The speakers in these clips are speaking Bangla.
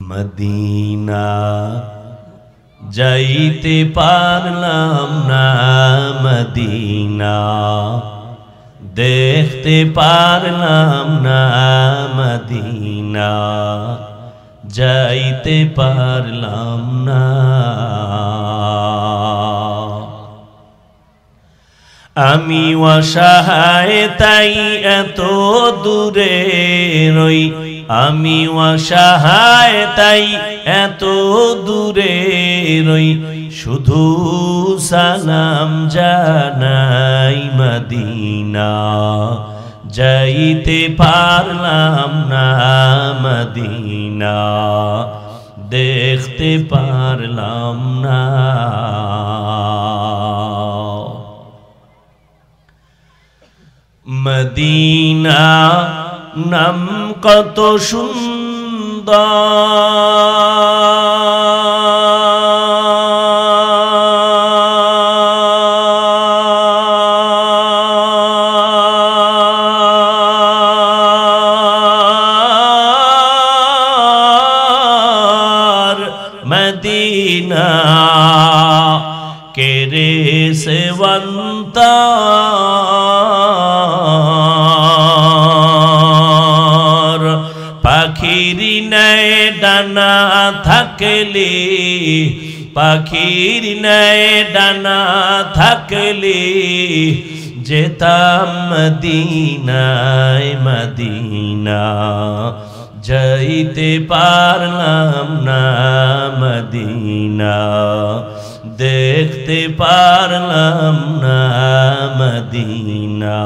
মদিনা যাইতে পারলাম না, মদিনা দেখতে পারলাম না, মদিনা যাইতে পারলাম না। আমি অসহায় তাই এত দূরে রই, আমি অসহায় তাই এত দূরে রই, শুধু সালাম জানাই মদিনা যাইতে পারলাম না, মদিনা দেখতে পারলাম না। মদিনা নাম কত সুন্দর, মদিনা কেরে সেবন্তা পাখির নাই ডানা থাকলে, পাখির নাই ডানা থাকলে যেতাম মদিনায়, মদিনা যাইতে পারলাম না, মদিনা দেখতে পারলাম না, মদিনা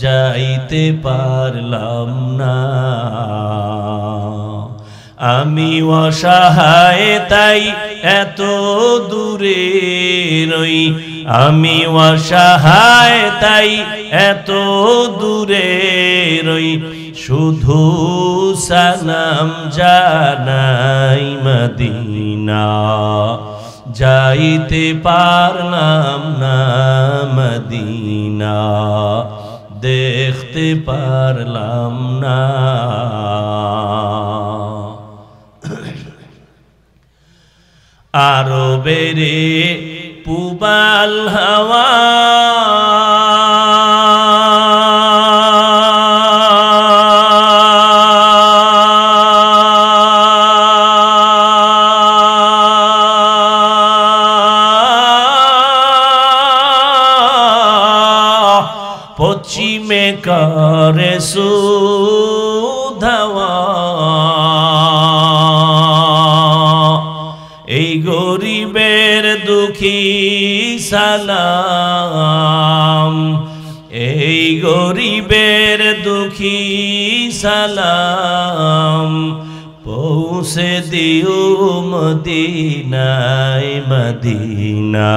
যাইতে পারলাম না। আমি অসহায় তাই এত দূরে রই, আমি অসহায় তাই এত দূরে রই, শুধু সালাম জানাই মদিনা যাইতে পারলাম না, মদিনা দেখতে পারলাম না। আরবেরে পুবাল হাওয়া পশ্চিমে করে সুধাওয়া, এই গরিবের দুঃখী সালাম, এই গরিবের দুঃখী সালাম পৌঁছে দিও মদিনায়, মদিনা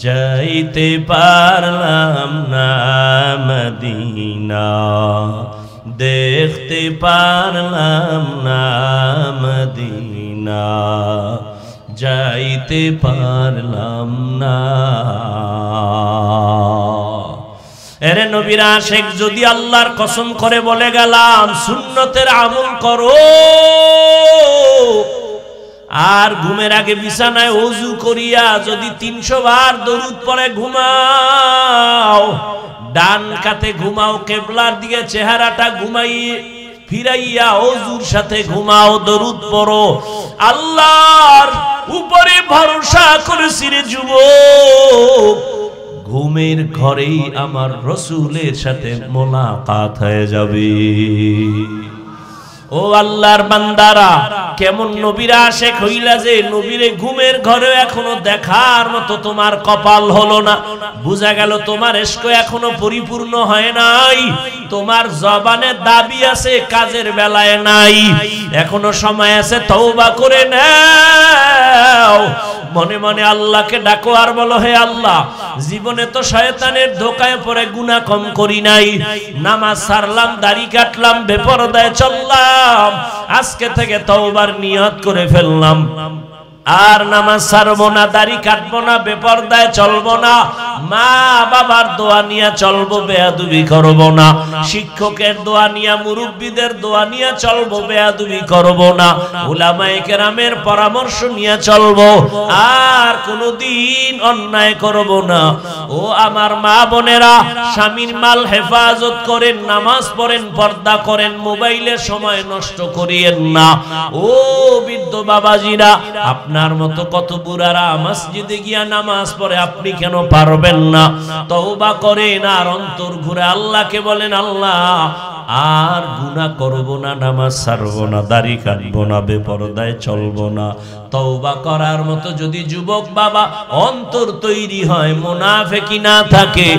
যাইতে পারলাম না, মদিনা দেখতে পারলাম না, মদিনা যাইতে পারলাম না। এরে নবীর আশিক যদি আল্লাহর কসম করে বলে গেলাম সুন্নতের আমল করো, আর ঘুমের আগে বিছানায় ওযু করিয়া যদি 300 বার দরুদ পড়ে ঘুমাও, ডান কাতে ঘুমাও, কিবলার দিকে চেহারাটা ঘুমাইয়ে ফিরাইয়া ওযুর সাথে ঘুমাও, দরুদ পড়ো, আল্লাহর উপরে ভরসা করেছি রে যুবক, ঘুমের ঘরেই আমার রাসূলের সাথে মোলাকাত হয়ে যাবে। ও আল্লাহর বান্দারা, কেমন নবীর আশিক হইলা যে নবীরে ঘুমের ঘরে এখনো দেখার মতো তোমার কপাল হলো না, বুঝা গেল তোমার ইশক এখনো পরিপূর্ণ হয় নাই, তোমার জবানে দাবি আছে কাজের বেলায় নাই, এখনো সময় আছে তওবা করে নাও, মনে মনে আল্লাহকে ডাকো আর বলো হে আল্লাহ, জীবনে তো শয়তানের ধোকায় পড়ে গুনাহ কম করি নাই, নামাজ ছাড়লাম, দাড়ি কাটলাম, বেপরদায় চললাম, আজকে থেকে তওবার নিয়ত করে ফেললাম, আর নামাজ ছাড়বো না, দাড়ি কাটবো না, বেপরদায় চলবো না, মা বাবার দোয়া নিয়ে চলবো, বেয়াদবি করব না। শিক্ষকের দোয়া নিয়ে, মুরব্বিদের দোয়া নিয়ে চলবো, বেয়াদবি করব না। উলামায়ে কেরামের পরামর্শ নিয়ে চলবো, আর কোনোদিন অন্যায় করব না। ও আমার মা বোনেরা, স্বামীর মাল হেফাজত করেন, নামাজ পড়েন, পর্দা করেন, মোবাইলে সময় নষ্ট করিয়েন না। ও বৃদ্ধ বাবাজিরা, আপনার মতো কত বুড়ারা মসজিদে গিয়া নামাজ পড়ে, আপনি কেন পারবেন না? তওবা করেন আর অন্তর ঘুরে আল্লাহকে বলেন, আল্লাহ আর গুনাহ করব না, নামাজ ছাড়বো না, দাড়ি কাটবো না, বেপরদায় চলবো না। তওবা করার মতো যদি যুবক বাবা অন্তর তৈরি হয়, মুনাফিকি না থাকে,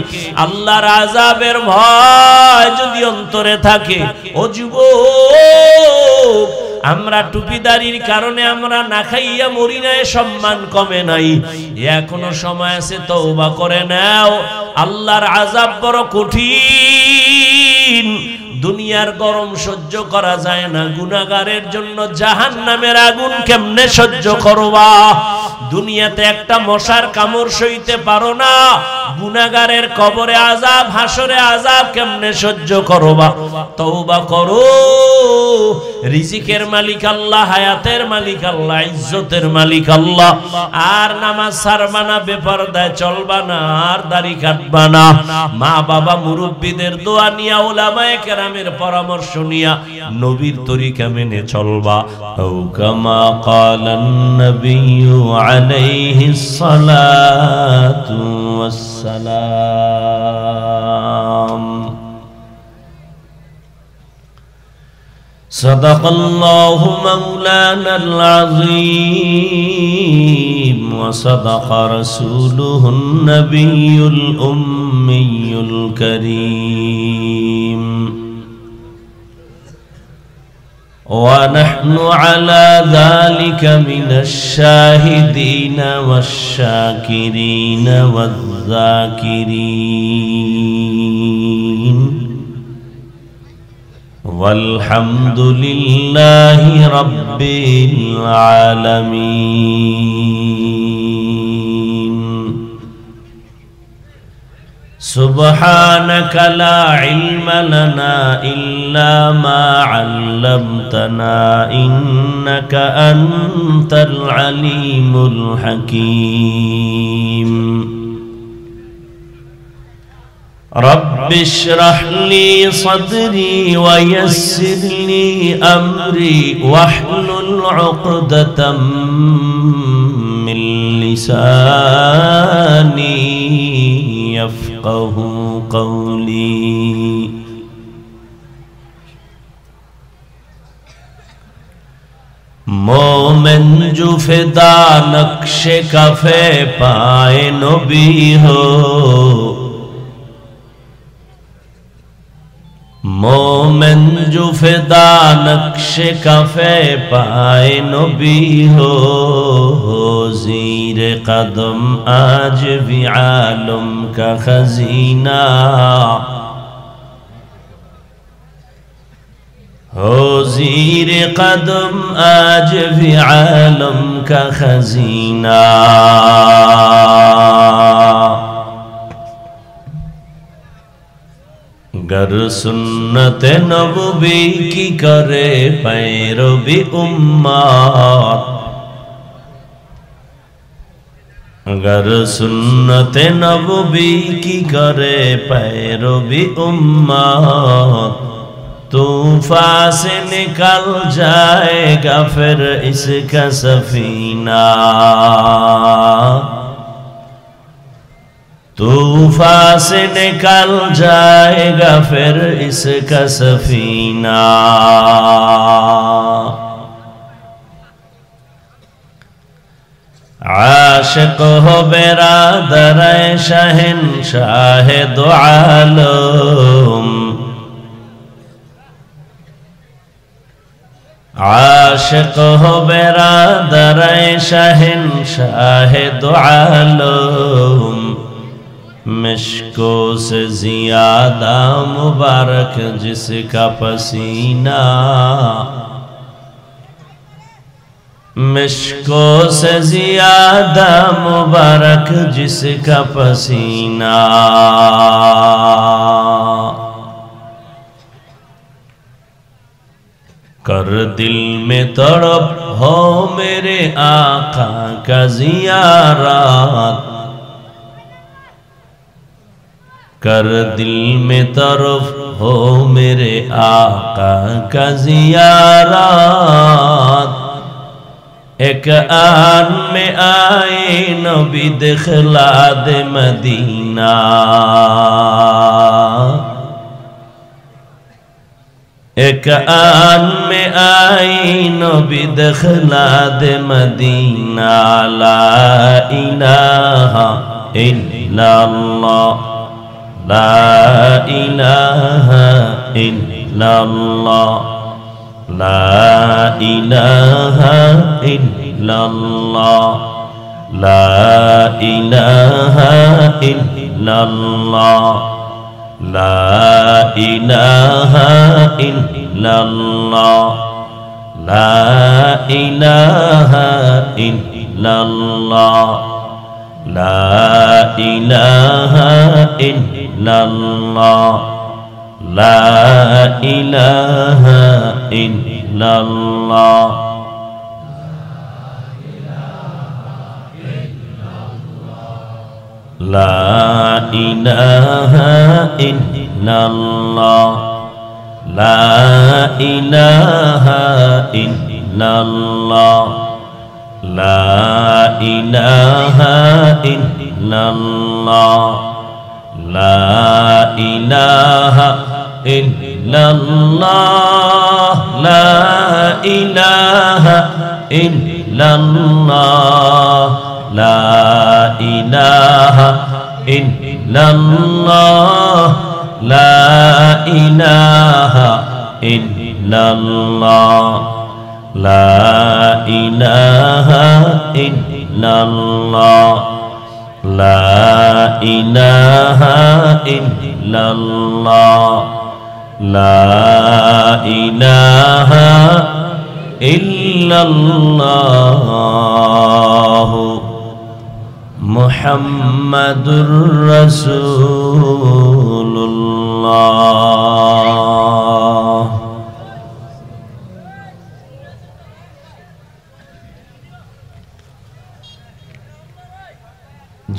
আল্লাহর আযাবের ভয় যদি অন্তরে থাকে, ও যুবক, আমরা টুপিদারির কারণে আমরা না খাইয়া মরি না, সম্মান কমে নাই, এখনো সময় আছে, তওবা করে নাও। আল্লাহর আযাব বড় কঠিন, দুনিয়ার গরম সহ্য করা যায় না, গুনাহগারের জন্য জাহান্নামের আগুন কেমনে সহ্য করবা? দুনিয়াতে একটা মশার কামড় সইতে পারো না, গুনাহগারের কবরে আযাব, হাসরে আযাব কেমনে সহ্য করবা? তওবা করো। রিজিকের মালিক আল্লাহ, হায়াতের মালিক আল্লাহ, ইজ্জতের মালিক আল্লাহ। আর নামাজ ছাড়বা না, বেপরদায় চলবা না, আর দাড়ি কাটবা না। মা বাবা মুরব্বিদের দোয়া নিয়া, উলামায়ে কেরামের পরামর্শ নিয়া নবীর তরিকা মেনে চলবা। আও কামা ক্বালান নবিয়্যু আলাইহিস সালাতু ওয়াস সালাম। صدقالله مولانا العظيم وصدق رسوله النبي الأمي الكريم ونحن على ذلك من الشاهدين والشاكرين والذاكرين والحمد لله رب العالمين. سبحانك لا علم لنا إلا ما علمتنا إنك أنت العليم الحكيم. رب اشرح لي صدري ويسر لي أمري واحلل عقدة من لساني يفقه قولي. مومن جو فدا نقش کفے پائے نبی ہو، مومن جو فدا نقش کفے پائے نبی ہو، زیر قدم آج بھی عالم کا خزینہ، ہو زیر قدم آج بھی عالم کا خزینہ. گر سنت نبوی کی کرے پیروی امت، گر سنت نبوی کی کرے پیروی امت، طوفان سے نکل جائے گا پھر اس کا سفینہ، طوفان سے نکل جائے گا پھر اس کا سفینہ. عاشق ہو برادر شہنشاہ دو عالم، عاشق ہو برادر شہنشاہ دو عالم، مشکو سے زیادہ مبارک جس کا پسینہ، मिश्को से ज्यादा मुबारक जिसका पसीना, कर दिल में तड़प हो मेरे आका का ज़ियारत, कर दिल में तरफ हो मेरे आका का ज़ियारत। एक आन में आए नबी दिखला दे मदीना, एक आन में आई नबी दिखला दे मदीना। ला इलाहा इल्लल्लाह, ला इलाहा इल्लल्लाह, ला इलाहा इल्लल्लाह, ला इलाहा इल्लल्लाह, ला इलाहा इल्लल्लाह, ला इलाहा इल्लल्लाह, ला इलाहा इल्लल्लाह, ला इलाहा इल्लल्लाह। ला इलाहा इल्लल्लाह, ला इलाहा इल्लल्लाह, ला इलाहा इल्लल्लाह, ला इलाहा इल्लल्लाह, ला इलाहा इल्लल्लाह, ला इलाहा इल्लल्लाह, ला इलाहा इल्लल्लाह, ला इलाहा इल्लल्लाह, ला इलाहा इल्लल्लाह, ला इलाहा इल्लल्लाह। मुहम्मदुर रसूलुल्लाह।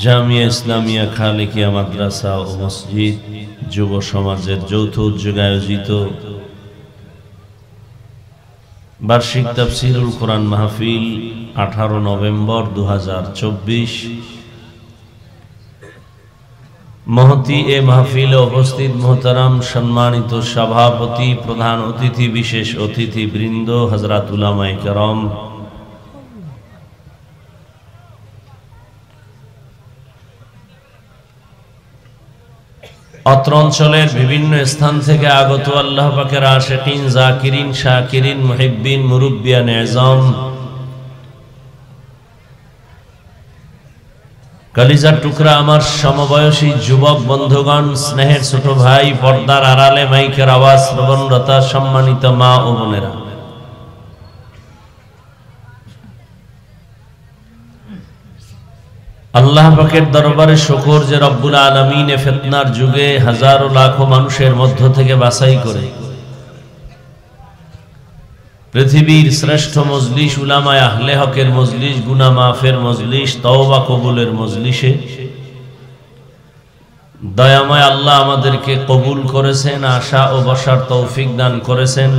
জামিয়া ইসলামিয়া খালেকিয়া মাদ্রাসা ও মসজিদ যুব সমাজের যৌথ উদ্যোগে আয়োজিত বার্ষিক তাফসীরুল কোরআন মাহফিল 18 নভেম্বর 2024। মহতি এ মাহফিলে উপস্থিত মোহতারাম সম্মানিত সভাপতি, প্রধান অতিথি, বিশেষ অতিথি বৃন্দ, হযরত উলামায়ে কেরাম, অত্র অঞ্চলের বিভিন্ন স্থান থেকে আগত আল্লাহ পাকের আশিকিন, জাকিরিন, শাকিরিন, মুহিব্বিন, মুরব্বিয়ান এজম, কলিজার টুকরা আমার সমবয়সী যুবক বন্ধুগণ, স্নেহের ছোট ভাই, পর্দার আড়ালে মাইকের আওয়াজ শ্রবণরতা সম্মানিত মা ও বোনেরা, আল্লাহ পাকের দরবারে শুকর যে রব্বুল আলামিন এ ফিতনার যুগে হাজারো লাখো মানুষের মধ্য থেকে বাছাই করে পৃথিবীর শ্রেষ্ঠ মজলিস, উলামায়ে আহলে হকের মজলিস, গুনাহ মাফের মজলিস, তওবা কবুলের মজলিসে দয়াময় আল্লাহ আমাদেরকে কবুল করেছেন, আশা ও বসার তৌফিক দান করেছেন।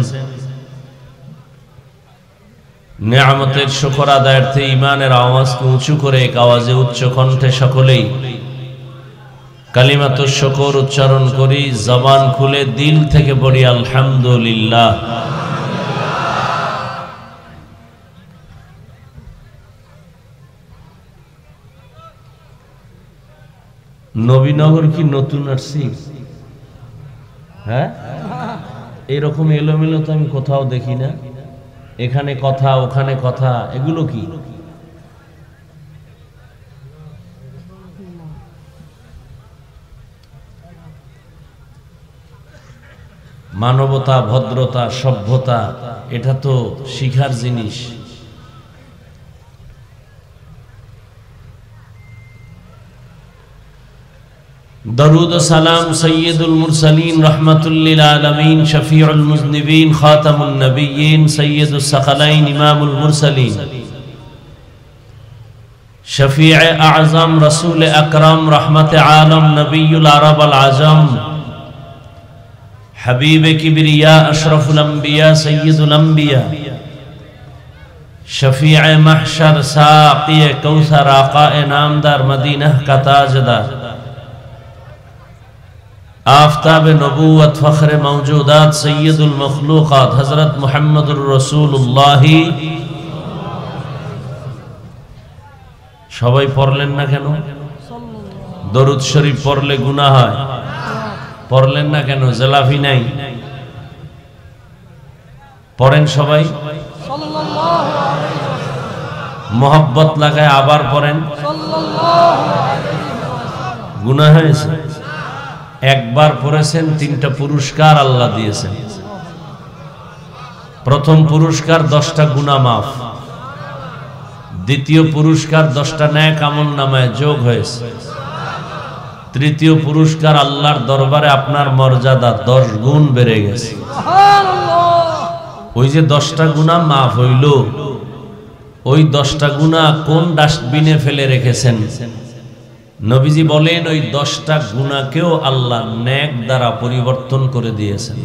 নেয়ামতের শুকর আদায়ার্থে ঈমানের আওয়াজকে উঁচু করে এক আওয়াজে উচ্চ কণ্ঠে সকলেই কালিমাতুশ শুকর উচ্চারণ করি, জবান খুলে দিল থেকে পড়ি আলহামদুলিল্লাহ। নবীনগর কি নতুন আসছি? হ্যাঁ, এরকম এলোমেলো তো আমি কোথাও দেখি না। এখানে কথা, ওখানে কথা, এগুলো কি? মানবতা, ভদ্রতা, সভ্যতা, এটা তো শিখার জিনিস। दरूद सलाम सय्यदुल मुरसलीन रहमतुल लिल आलमीन शफीउल मुज़निबीन खातमुन नबिय्यीन सय्यदुस सकलैन इमामुल मुरसलीन शफीअ आज़म रसूल अकरम रहमत आलम नबीयुल अरब वल आजम हबीब किबरिया अशरफुल अंबिया सय्यदुल अंबिया शफीअ महशर साक़ी कौसर आक़ाए नामदार मदीना का ताजदार आफ़ताब नबूवत फ़ख्र मौजूदात सय्यदुल मखलूक़ात हज़रत मुहम्मदुर रसूलुल्लाह। सबाई पढ़लेन ना केन? दरूद शरीफ पढ़ले गुनाह হয়, पढ़लेन ना केन? जलाफी নাই? पढ़ेन सबाई? मोहब्बत लागाय आबार पढ़ेन? गुनाह হয়েছে? একবার পড়েছেন, তিনটা পুরস্কার আল্লাহ দিয়েছেন। প্রথম পুরস্কার 10টা গুনাহ মাফ, দ্বিতীয় পুরস্কার 10টা নেক আমলনামায় যোগ হয়েছে, তৃতীয় পুরস্কার আল্লাহর দরবারে আপনার মর্যাদা 10 গুণ বেড়ে গেছে। ওই যে 10টা গুনাহ মাফ হইল, ওই 10টা গুনাহ কোন ডাস্টবিনে ফেলে রেখেছেন? নবীজি বলেন ওই 10টা গুনাহকেও আল্লাহ নেক দ্বারা পরিবর্তন করে দিয়েছেন।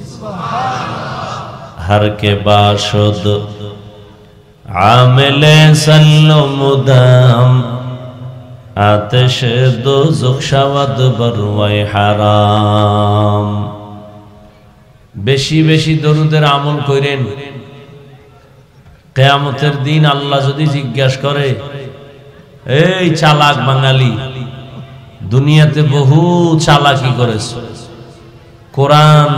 हर के बाशुद आमिले सल्लो मुदाम आतिश दोज़ख शवद बरवाए हराम। बेशी बेशी दरूদের আমল করেন, কিয়ামতের দিন আল্লাহ যদি জিজ্ঞাসা করে, এই চালাক বাঙালি, দুনিয়াতে বহু চালাকি করেছো, কোরআন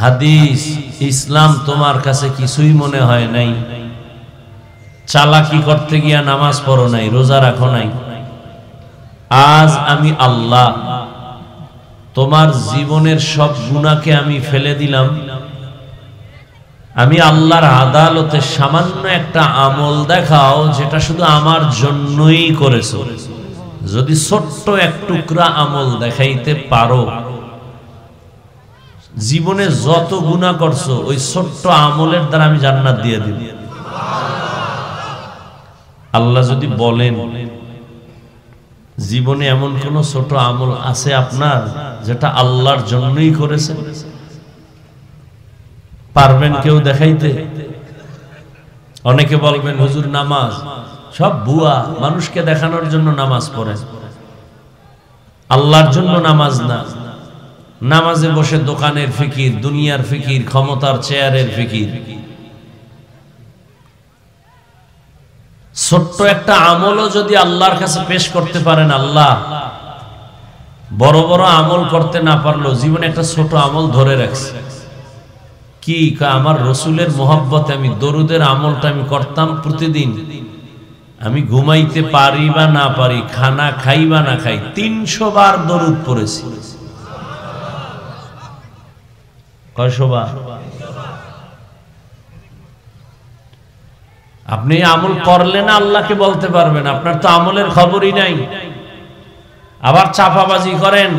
হাদিস ইসলাম তোমার কাছে কিছুই মনে হয় নাই, চালাকি করতে গিয়া নামাজ পড়ো নাই, রোজা রাখো নাই, আজ আমি আল্লাহ তোমার জীবনের সব গুনাহকে আমি ফেলে দিলাম, আমি আল্লাহর আদালতে সামান্য একটা আমল দেখাও যেটা শুধু আমার জন্যই করেছো। যদি ছোট্ট এক টুকরা আমল দেখাইতে পারো, জীবনে যত গুনাহ করছো ওই ছোট্ট আমলের দ্বারা আমি জান্নাত দিয়ে দিব। আল্লাহ যদি বলেন জীবনে এমন কোন ছোট আমল আছে আপনার যেটা আল্লাহর জন্যই করেছেন, পারবেন কেউ দেখাইতে? অনেকে বলবেন হুজুর নামাজ সব ভুয়া, মানুষকে দেখানোর জন্য নামাজ পড়েন, আল্লাহর জন্য নামাজ না। নামাজে বসে দোকানের ফিকির, দুনিয়ার ফিকির, ক্ষমতার চেয়ারের ফিকির। ছোট্ট একটা আমলও যদি আল্লাহর কাছে পেশ করতে পারেন, আল্লাহ বড় বড় আমল করতে না পারলো জীবনে একটা ছোট আমল ধরে রাখছে। কি? আমার রসুলের মোহাব্বতে আমি দরুদের আমলটা আমি করতাম প্রতিদিন, আমি ঘুমাইতে পারি বা না পারি, খানা খাই বা না খাই, 300 বার দরুদ পড়েছি। কয়শো বার? আপনি আমল করলে না আল্লাহকে বলতে পারবেন, আপনার তো আমলের খবরই নাই। আবার চাপাবাজি করেন,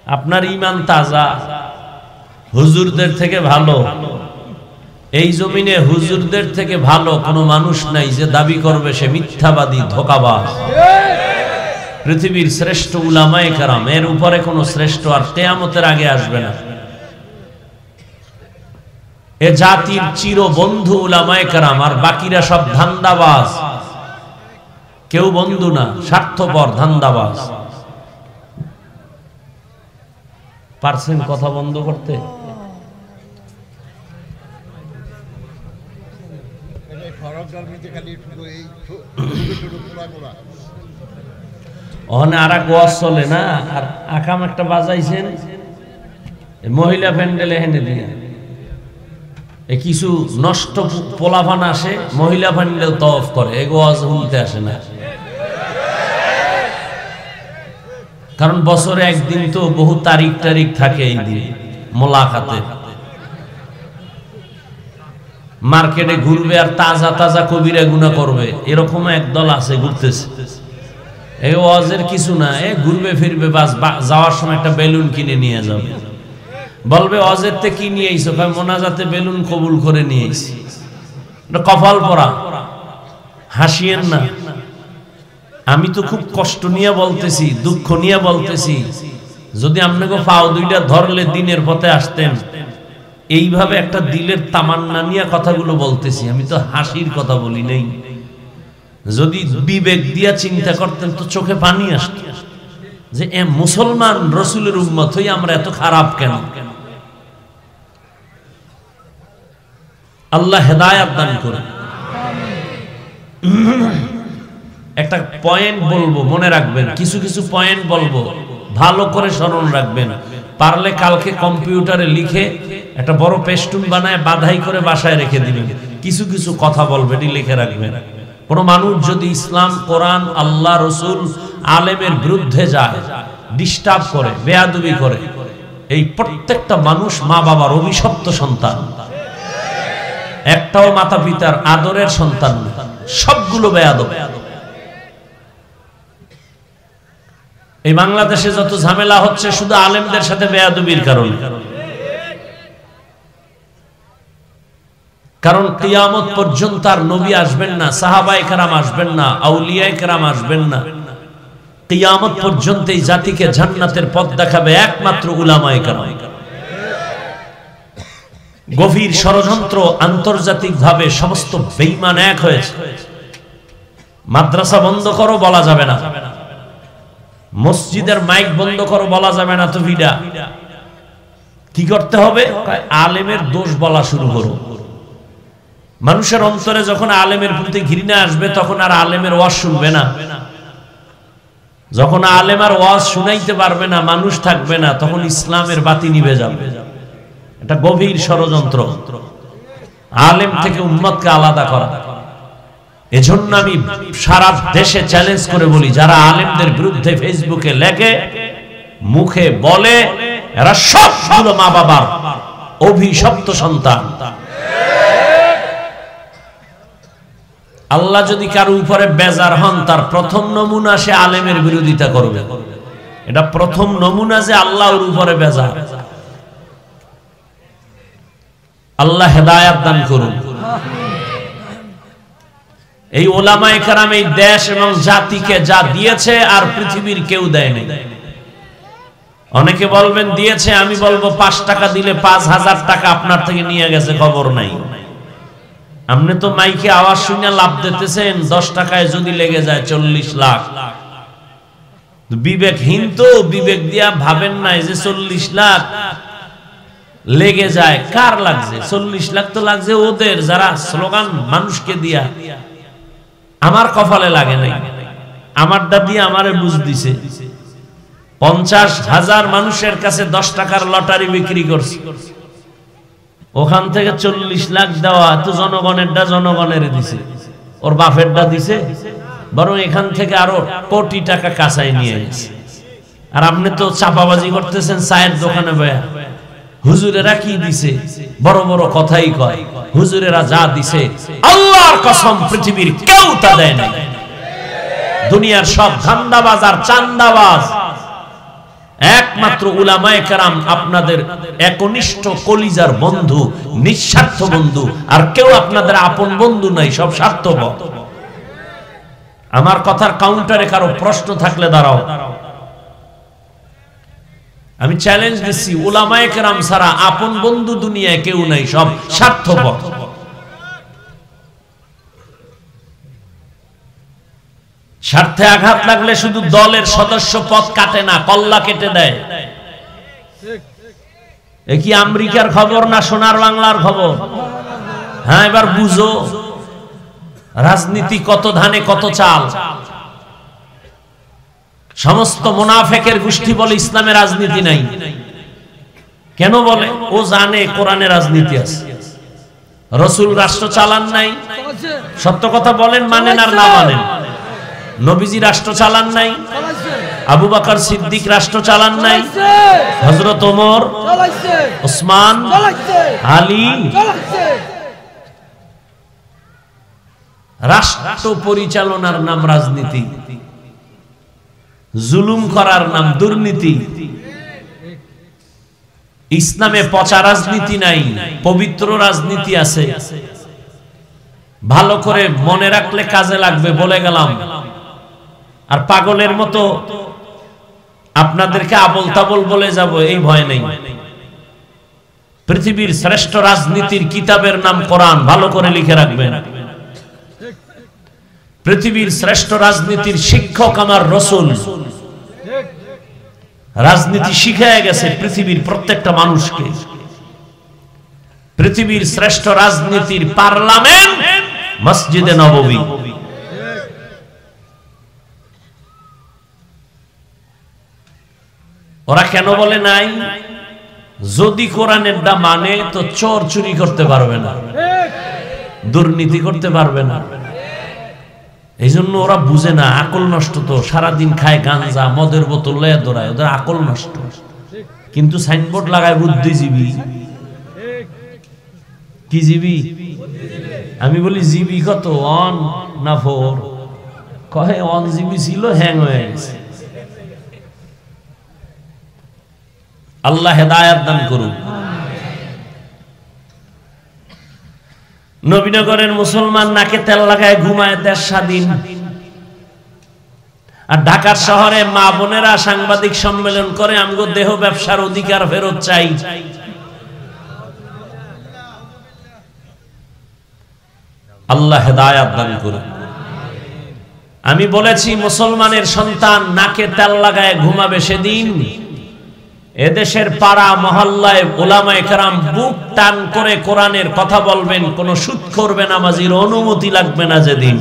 আপনার ঈমান তাজা, হুজুরদের থেকে ভালো। এই জমিনে হুজুরদের থেকে ভালো কোনো মানুষ নাই যে দাবি করবে সে মিথ্যাবাদী, ধোঁকাবাজ। পৃথিবীর শ্রেষ্ঠ উলামায়ে কেরাম, এর উপরে কোনো শ্রেষ্ঠ আর কিয়ামতের আগে আসবে না। এ জাতির চির বন্ধু উলামায়ে কেরাম, আর বাকিরা সব ধান্দাবাজ। কেউ বন্ধু না, স্বার্থপর, ধান্দাবাজ। পারছেন কথা বন্ধ করতে? ওখানে আর এক ওয়াজ চলে না, আর আকাম একটা বাজাইছেন মহিলা প্যান্ডেলে হেনে দিয়ে, কিছু নষ্ট পোলাপান আসে মহিলা প্যান্ডেল তওয়াফ করে, এ ওয়াজ শুনতে আসে না। কারণ বছরে একদিন তো বহু তারিখ থাকে, এই দিন মোলাকাতে মার্কেটে ঘুরবে আর তাজা তাজা কবিরা গুনাহ করবে, এরকম একদল আছে ঘুরতেছে। এই ওয়াজের কিছু না, ঘুরবে ফিরবে, বাস যাওয়ার সময় একটা বেলুন কিনে নিয়ে যাবে। বলবে ওয়াজের তে কি নিয়ে আইছো? কয় মোনাজাতে বেলুন কবুল করে নিয়ে আইছি। এটা কপাল পরা। হাসিয়েন না, আমি তো খুব কষ্ট নিয়ে বলতেছি, দুঃখ নিয়ে বলতেছি। যদি আপনাকে পাও দুইটা ধরলে দিনের পথে আসতেন। এইভাবে একটা দিলের তামান্না নিয়ে কথাগুলো বলতেছি, আমি তো হাসির কথা বলি নাই। যদি বিবেক দিয়া চিন্তা করতেন তো চোখে পানি আসত যে মুসলমান রসুলের উম্মত হই আমরা এত খারাপ কেন? আল্লাহ হেদায়েত দান করুন। একটা পয়েন্ট বলবো, মনে রাখবেন, কিছু কিছু পয়েন্ট বলবো, ভালো করে স্মরণ রাখবেন। পারলে কালকে কম্পিউটারে লিখে একটা বড় পেস্টুন বানায় বাধাই করে বাসায় রেখে দিবেন। কিছু কিছু কথা বলবেন, লিখে রাখবেন। কোন মানুষ যদি ইসলাম, কোরআন, আল্লাহ, রসুল, আলেমের বিরুদ্ধে যায়, ডিস্টার্ব করে, বেয়াদবি করে, এই প্রত্যেকটা মানুষ মা বাবার অভিশপ্ত সন্তান। একটাও মাতা পিতার আদরের সন্তান না, সবগুলো বেয়াদব। এই বাংলাদেশে যত ঝামেলা হচ্ছে শুধু আলেমদের সাথে বেয়াদবির কারণে। কারণ কিয়ামত পর্যন্ত আর নবী আসবেন না, সাহাবায়ে কেরাম আসবেন না, আউলিয়ায়ে কেরাম আসবেন না। কিয়ামত পর্যন্ত এই জাতিকে জান্নাতের পথ দেখাবে একমাত্র উলামায়ে কেরাম। গভীর ষড়যন্ত্র, আন্তর্জাতিকভাবে সমস্ত বেঈমান এক হয়েছে। মাদ্রাসা বন্ধ করো বলা যাবে না, মসজিদের মাইক বন্ধ করো বলা যাবে না, তো ভিড়া কি করতে হবে? আলেমের দোষ বলা শুরু করো। মানুষের অন্তরে যখন আলেমের প্রতি ঘৃণা আসবে তখন আর আলেমের ওয়াজ শুনবে না। যখন আলেম আর ওয়াজ শুনাইতে পারবে না, মানুষ থাকবে না, তখন ইসলামের বাতি নিভে যাবে। এটা গভীর ষড়যন্ত্র, আলেম থেকে উম্মতকে আলাদা করা। এজন্য আমি সারা দেশে চ্যালেঞ্জ করে বলি, যারা আলেমদের বিরুদ্ধে ফেসবুকে লেখে, মুখে বলে, এরা সবগুলো মা বাবার অভিশপ্ত সন্তান। আল্লাহ যদি কারো উপরে বেজার হন, তার প্রথম নমুনা সে আলেমের বিরোধিতা করবে। এটা প্রথম নমুনা যে আল্লাহর উপরে বেজার। আল্লাহ হেদায়েত দান করুন। এই উলামায়ে কেরাম এই দেশ এবং জাতিকে যা দিয়েছে আর পৃথিবীর কেউ দেয় নাই। অনেকে বলবেন দিয়েছে, আমি বলবো 5 টাকা দিলে 5000 টাকা আপনার থেকে নিয়ে গেছে, খবর নাই। আপনি তো মাইকে আওয়াজ শুনে লাভ দিতেছেন, 10 টাকায় যদি লেগে যায় 40 লাখ। বিবেকহীন তো, বিবেক দিয়া ভাবেন নাই যে 40 লাখ লেগে যায়। কার লাগছে 40 লাখ? তো লাগছে ওদের, যারা স্লোগান মানুষকে দিয়া। আমার কপালে লাগে নাই, আমারটা দিয়ে আমারে বুঝ দিছে। 50,000 মানুষের কাছে 10 টাকার লটারি বিক্রি করছে, ওখান থেকে 40 লাখ দেওয়া তো জনগণেরটা জনগণের দিছে, ওর বাপেরটা দিছে, বরং এখান থেকে আরো কোটি টাকা কাঁচাই নিয়ে গেছে। আর আপনি তো চাপাবাজি করতেছেন চায়ের দোকানে বয়া। হুজুরেরা কি দিছে? বড় বড় কথাই কয়। হুজুরেরা যা দিছে আল্লাহর কসম পৃথিবীর কেউ তা দেয় না। দুনিয়ার সব ধান্দাবাজ আর চান্দাবাজ, একমাত্র উলামায়ে কেরাম আপনাদের একনিষ্ঠ কলিজার বন্ধু, নিঃস্বার্থ বন্ধু। আর কেউ আপনাদের আপন বন্ধু নাই, সব স্বার্থপর। আমার কথার কাউন্টারে কারো প্রশ্ন থাকলে দাঁড়াও। আমি চ্যালেঞ্জ দিচ্ছি, উলামায়ে কেরাম ছাড়া আপন বন্ধু দুনিয়ায় কেউ নাই, সব স্বার্থপর। স্বার্থে আঘাত লাগলে শুধু দলের সদস্য পদ কাটে না, কল্লা কেটে দেয়। এ কি আমেরিকার খবর না সোনার বাংলার খবর? হ্যাঁ, এবার বুঝো রাজনীতি কত ধানে কত চাল। সমস্ত মুনাফিকের গোষ্ঠী বলে ইসলামে রাজনীতি নাই। কেন বলে? ও জানে কোরআনে রাজনীতি আছে। রাসূল রাষ্ট্র চালান নাই, সত্য কথা বলেন, মানেন আর না মানেন। নবীজি রাষ্ট্র চালান নাই, আবু বকর সিদ্দিক রাষ্ট্র চালান নাই, হযরত ওমর, ওসমান, আলী। রাষ্ট্র পরিচালনার নাম রাজনীতি। জুলুম করার নাম দুর্নীতি। ইসলামে পচা রাজনীতি নাই, পবিত্র রাজনীতি আছে। ভালো করে মনে রাখলে কাজে লাগবে, বলে গেলাম। আর পাগলের মতো আপনাদেরকে আবল তাবল বলে যাব এই ভয় নেই। পৃথিবীর শ্রেষ্ঠ রাজনীতির কিতাবের নাম কোরআন, ভালো করে লিখে রাখবেন। পৃথিবীর শ্রেষ্ঠ রাজনীতির শিক্ষক আমার রাসূল। রাজনীতি শিখায় গেছে পৃথিবীর প্রত্যেকটা মানুষকে। পৃথিবীর শ্রেষ্ঠ রাজনীতির পার্লামেন্ট মসজিদে নববী। ওরা কেন বলে নাই? যদি কোরআনের দা মানে তো চোর চুরি করতে পারবে না, দুর্নীতি করতে পারবে না। এই জন্য ওরা বুঝে না, আকল নষ্ট। তো সারাদিন খায় গাঞ্জা, মদের বোতল লয়ে দৌড়ায়, ওদের আকল নষ্ট। কিন্তু সাইনবোর্ড লাগায় বুদ্ধিজীবী। কি জীবী? আমি বলি জীবী কত, অন না ফোর? কহে অন জীবী ছিল, হ্যাং হয়ে গেছে। আল্লাহ হেদায়েত দান করুন। নবীনগরের মুসলমান নাকে তেল লাগায় ঘুমায় দেশ স্বাধীন। আর ঢাকার শহরে মা বোনেরা সাংবাদিক সম্মেলন করে আমগো দেহ ব্যবসার অধিকার ফেরত চাই। আল্লাহ হেদায়েত দান করুন। আমি বলেছি মুসলমানের সন্তান নাকে তেল লাগায় ঘুমাবে সেদিন এদেশের পাড়া মহল্লায় উলামায়ে কেরাম বুক টান করে কোরআনের কথা বলবেন, কোন সুদখোর বেনামাজির অনুমতি লাগবে না যেদিন।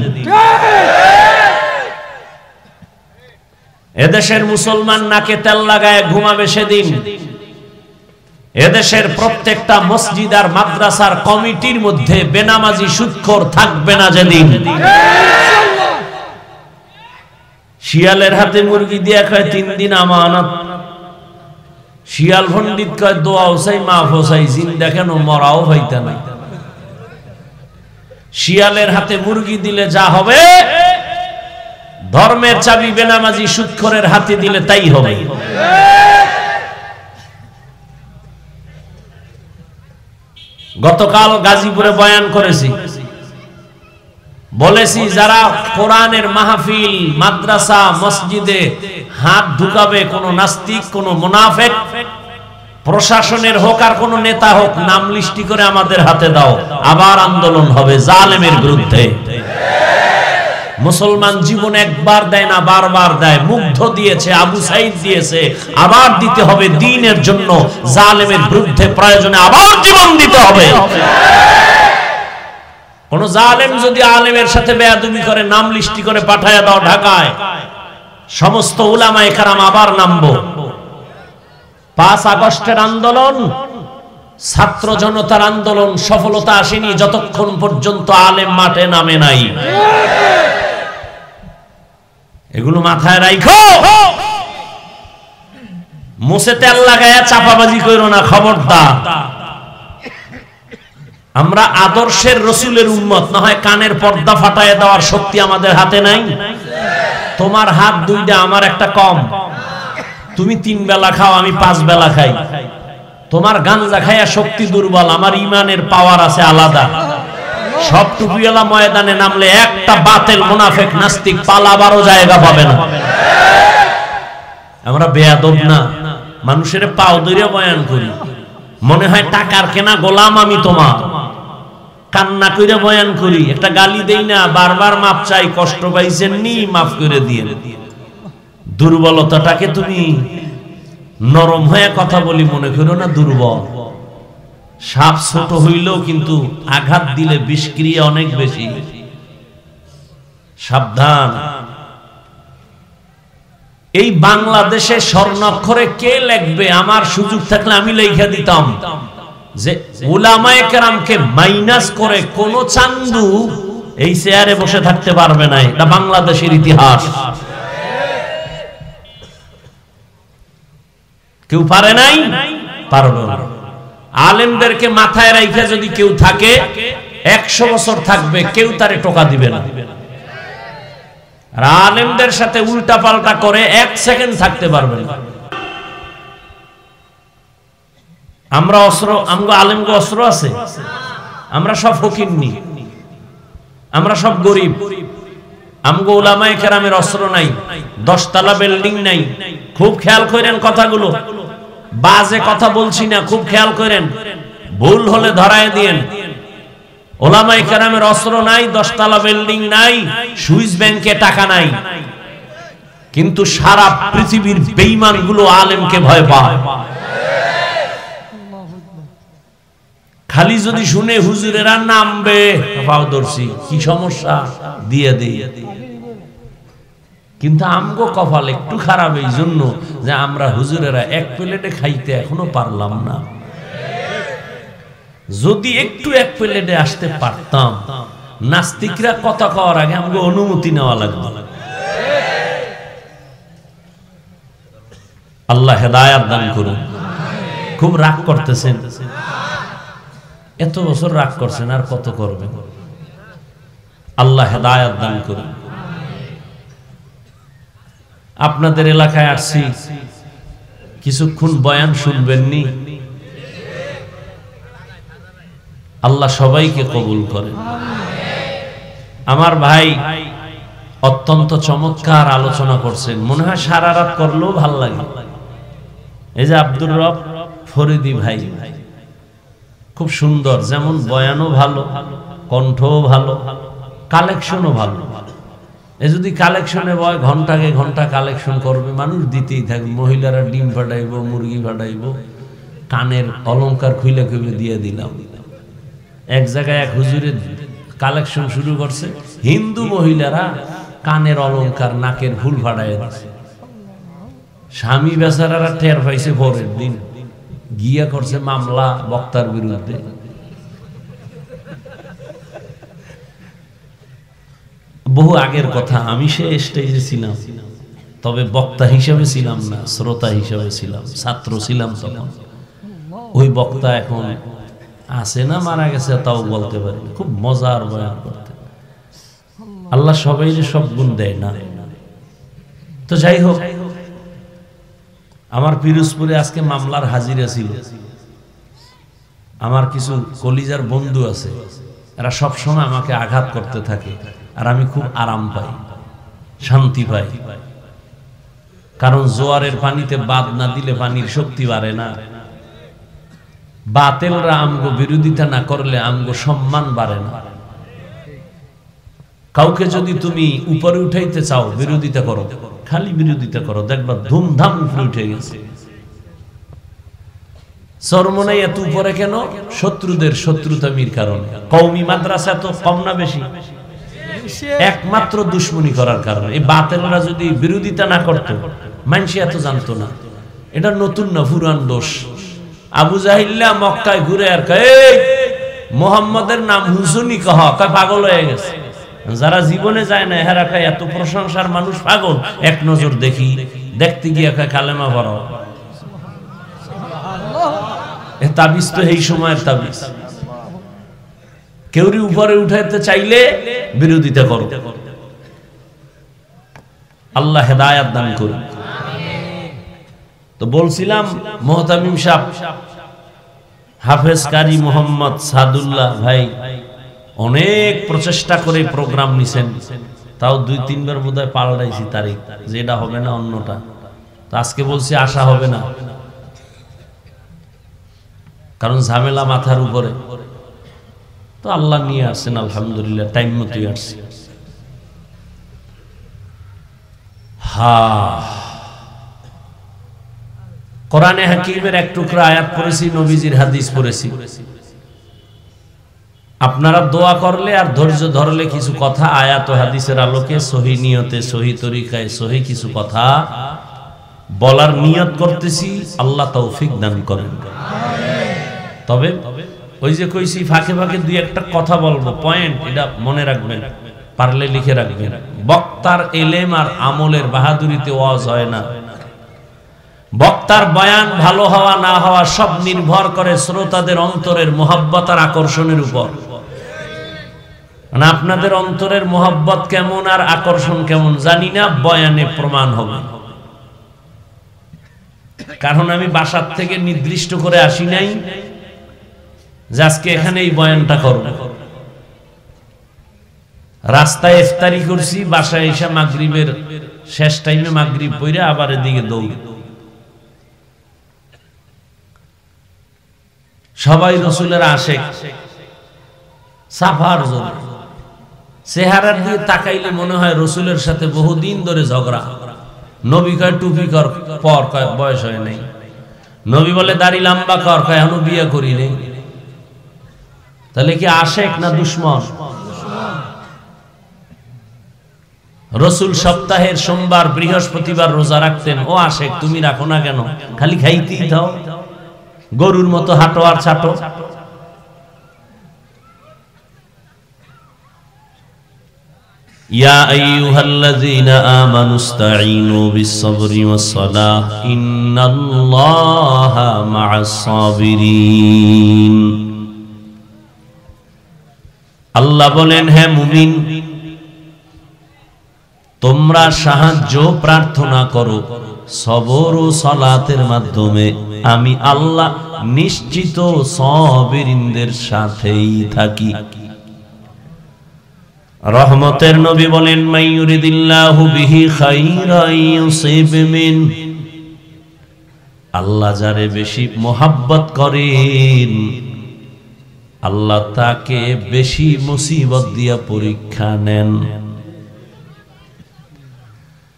এদেশের মুসলমান নাকে তেল লাগায় ঘুমাবে সেদিন এদেশের প্রত্যেকটা মসজিদ আর মাদ্রাসার কমিটির মধ্যে বেনামাজি সুদখোর থাকবে না যেদিন। শিয়ালের হাতে মুরগি দিয়া কয় 3 দিন আমানত। শিয়াল পণ্ডিত কয় দোয়া চাই, মাফ চাই, জিন্দা কেন মরাও হইতে নাই। শিয়ালের হাতে মুরগি দিলে যা হবে, ধর্মের চাবি বেনামাজি সুদখোরের হাতে দিলে তাই হবে। গতকাল গাজীপুরে বয়ান করেছি, বলেছি যারা কোরআনের মাহফিল মাদ্রাসা মসজিদে হাত ঢুকাবে, কোন নাস্তিক, কোন মুনাফিক, প্রশাসনের হোক আর কোন নেতা হোক, নাম লিস্টি করে আমাদের হাতে দাও, আবার আন্দোলন হবে জালেমের বিরুদ্ধে। মুসলমান জীবন একবার দেয় না, বারবার দেয়। মুগ্ধ দিয়েছে, আবু সাইদ দিয়েছে, আবার দিতে হবে দ্বীনের জন্য। জালেমের বিরুদ্ধে প্রয়োজনে আবার জীবন দিতে হবে। কোন জালেম যদি আলেমের সাথে বেয়াদবি করে, নাম লিস্টি করে পাঠায় দাও ঢাকায়, সমস্ত উলামায়ে কেরাম আবার নামবো। 5 আগস্টের আন্দোলন, ছাত্র জনতার আন্দোলন সফলতা আসেনি যতক্ষণ পর্যন্ত আলেম মাঠে নামে নাই। এগুলো মাথায় রাখো। মুছে তেল লাগায়া চাপাবাজি করো না, খবরদার। আমরা আদর্শের রসুলের উম্মত, না হয় কানের পর্দা ফাটায় দেওয়ার শক্তি আমাদের হাতে নাই। তোমার হাত 2টা, আমার একটা কম। তুমি 3 বেলা খাও, আমি 5 বেলা খাই। তোমার গাঞ্জা খায়া শক্তি দুর্বল, আমার ইমানের পাওয়ার আছে আলাদা। সব টুপিওয়ালা ময়দানে নামলে একটা বাতিল মুনাফিক নাস্তিক পালাবারও জায়গা পাবে না। আমরা বেয়াদব না, মানুষের পাও ধরে বয়ান করি, মনে হয় টাকার কেনা গোলাম আমি তোমার। কান্না করে বয়ান করি, একটা গালি দেই না, বারবার মাপ চাই, কষ্ট পাইছেন নি, মাফ করে দিয়ে। দুর্বলতাটাকে তুমি নরম হয়ে কথা বলি মনে করো না দুর্বল। সাপ ছোট হইলেও কিন্তু আঘাত দিলে বিষক্রিয়া অনেক বেশি। সাবধান। এই বাংলাদেশে স্বর্ণাক্ষরে কে লিখবে? আমার সুযোগ থাকলে আমি লেখা দিতাম যে উলামায়ে কেরামকে মাইনাস করে কোন চান্দু এই চেয়ারে বসে থাকতে পারবে না। এটা বাংলাদেশের ইতিহাস। কেউ পারে নাই, পারবে না। আলেমদেরকে মাথায় রাখা যদি কেউ থাকে 100 বছর থাকবে, কেউ তারে টোকা দিবে না। আর আলেমদের সাথে উল্টা পাল্টা করে 1 সেকেন্ড থাকতে পারবেন না। আমরা অস্ত্র, আমগো আলেমগো অস্ত্র আছে? আমরা সব ফকিরনি, আমরা সব গরিব। আমগো উলামায়ে কেরামের অস্ত্র নাই, 10 তলা বিল্ডিং নাই। খুব খেয়াল করেন কথাগুলো, বাজে কথা বলছি না, খুব খেয়াল করেন, ভুল হলে ধরায় দিয়েন। উলামায়ে কেরামের অস্ত্র নাই, 10 তলা বিল্ডিং নাই, সুইস ব্যাংকে টাকা নাই, কিন্তু সারা পৃথিবীর বেঈমানগুলো আলেমকে ভয় পায়। খালি যদি শুনে হুজুরেরা নামবে, পাওদর্শী কি সমস্যা দিয়ে দেই। কিন্তু আমগো কপাল একটু খারাপ এই জন্য যে আমরা হুজুরেরা 1 প্লেটে খাইতে এখনো পারলাম না। যদি একটু 1 প্লেটে আসতে পারতাম, নাস্তিকরা কথা কওয়ার আগে আমগো অনুমতি নেওয়া লাগবে। আল্লাহ হেদায়েত দান করুন। খুব রাগ করতেছেন, এত বছর রাগ করছেন, আর কত করবেন? আল্লাহ হেদায়েত দান করুন। আপনাদের এলাকায় আসছি, কিছুক্ষণ বয়ান শুনবেননি? আল্লাহ সবাইকে কবুল করেন। আমার ভাই অত্যন্ত চমৎকার আলোচনা করছেন, মনে হয় সারা রাত করলেও ভাল লাগে। এই যে আব্দুর রব ফরিদি ভাই, খুব সুন্দর, যেমন বয়ানও ভালো, কণ্ঠও ভালো, কালেকশনও ভালো। এই যদি কালেকশনে বয় ঘন্টাকে ঘন্টা কালেকশন করবে, মানুষ দিতেই থাকবে। মহিলারা ডিম ফাটাইব, মুরগি ফাটাইব, কানের অলংকার খুইলে খুইলে দিয়ে দিলাম। এক জায়গায় এক হুজুরের কালেকশন শুরু করছে, হিন্দু মহিলারা কানের অলংকার, নাকের ফুল ফাটাই দিচ্ছে। স্বামী বেচারারা টের পাইছে, পরের দিন গিয়া করছে মামলা বক্তার বিরুদ্ধে। বহু আগের কথা, আমি সে স্টেজে ছিলাম, তবে বক্তা হিসেবে ছিলাম না, শ্রোতা হিসেবে ছিলাম, ছাত্র ছিলাম তখন। ওই বক্তা এখন আছে না মারা গেছে তাও বলতে পারি, খুব মজার বয়ান করতে। আল্লাহ সবাই সব গুণ দেয় না। তো যাই হোক, আমার পিরোজপুরে আজকে মামলার হাজিরা ছিল। আমার কিছু কলিজার বন্ধু আছে, এরা সবসময় আমাকে আঘাত করতে থাকে, আর আমি খুব আরাম পাই, শান্তি পাই। কারণ জোয়ারের পানিতে বাদ না দিলে পানির শক্তি বাড়ে না। বাতেলরা আমগো বিরোধিতা না করলে আমগো সম্মান বাড়ে না। কাউকে যদি তুমি উপরে উঠাইতে চাও, বিরোধিতা করো, খালি বিরোধিতা করো, দেখবা ধুমধাম উপরে উঠে গেছে। চরমনাই এত উপরে কেন? শত্রুদের শত্রুতামির কারণে। কওমি মাদ্রাসা তো কম না বেশি? একমাত্র দুশ্মনী করার কারণে। এই বাতেলরা যদি বিরোধিতা না করতো, মানুষ এত জানতো না। এটা নতুন না, পুরান দোষ। আবু জাহিল্লা মক্কায় ঘুরে আর কয়, মোহাম্মদের নাম হুসুনি কহ, কয় পাগল হয়ে গেছে। যারা জীবনে যায় না হেরা কয় এত প্রশংসার মানুষ পাগল, এক নজর দেখি, দেখতে গিয়ে কয় কালেমা পড়াও। এ তাবিজ তো এই সময়ের তাবিজ। কেউরি উপরে উঠাইতে চাইলে বিরোধিতা করো। আল্লাহ হেদায়েত দান করুন। তো বলছিলাম, মুহতামিম সাহেব হাফেজ কারি মোহাম্মদ সাদুল্লাহ ভাই অনেক প্রচেষ্টা করে প্রোগ্রাম নিছেন, তাও 2-3 বার বোধহয় পাল্টাইছি তারিখ, যে এটা হবে না অন্যটা। তো আজকে বলছি আসা হবে না, কারণ ঝামেলা মাথার উপরে। তো আল্লাহ নিয়ে আসছেন, আলহামদুলিল্লাহ, টাইম মতোই আসছে। কোরআনে হাকিমের এক টুকরা আয়াত পড়েছি, নবীজির হাদিস পড়েছি। আপনারা দোয়া করলে আর ধৈর্য ধরলে কিছু কথা আয়াত ও হাদিসের আলোকে সহি নিয়তে, সহি তরিকায়, সহি কিছু কথা বলার নিয়ত করতেছি। আল্লাহ তৌফিক দান করেন। তবে ওই যে কইছি, ফাঁকে ফাঁকে 2-1টা কথা বলবো, পয়েন্ট, এটা মনে রাখবেন, পারলে লিখে রাখবেন। বক্তার এলেম আর আমলের বাহাদুরিতে ওয়াজ হয় না। বক্তার বয়ান ভালো হওয়া না হওয়া সব নির্ভর করে শ্রোতাদের অন্তরের মোহাব্বত আর আকর্ষণের উপর। মানে আপনাদের অন্তরের মোহাব্বত কেমন আর আকর্ষণ কেমন জানি না, বয়ানে প্রমাণ হবে। কারণ আমি বাসার থেকে নির্দিষ্ট করে আসি নাই যে আজকে এখানে এই বয়ানটা করব। রাস্তায় ইফতারি করছি, বাসায় এসে মাগরিবের শেষ টাইমে মাগরিব পড়ে আবার এদিকে দৌড়। সবাই রসুলের আশেক, সাফার জন্য চেহারার দিয়ে তাকাইলে মনে হয় রসুলের সাথে বহুদিন ধরে ঝগড়া। নবী কয় টুপি কর, পর কয় বয়স হয় নাই। নবী বলে দাড়ি লম্বা কর, কয় এখনো বিয়ে করি নেই। তাহলে কি আশেক না দুশ্মন? রসুল সপ্তাহের সোমবার বৃহস্পতিবার রোজা রাখতেন, ও আশেক তুমি রাখো না কেন? খালি খাইতেই দাও, গরুর মতো হাঁটো আর ছাটো। ইয়া আইয়ুহাল্লাযীনা আমানুস্তাঈনু বিস-সাবরি ওয়াস-সালাহ ইন্নাল্লাহা মা'আস-সাবিরিন। আল্লাহ বলেন, হে মুমিন, তোমরা সাহায্য প্রার্থনা করো সবর ও সালাতের মাধ্যমে, আমি আল্লাহ নিশ্চিত সাবিরিনদের সাথেই থাকি। রহমতের নবী বলেন, মাইয়ুরিদিল্লাহু বিহি খাইরান ইউসিব মিন, আল্লাহ যারে বেশি মোহাব্বত করেন আল্লাহ তাকে বেশি মুসিবত দিয়া পরীক্ষা নেন।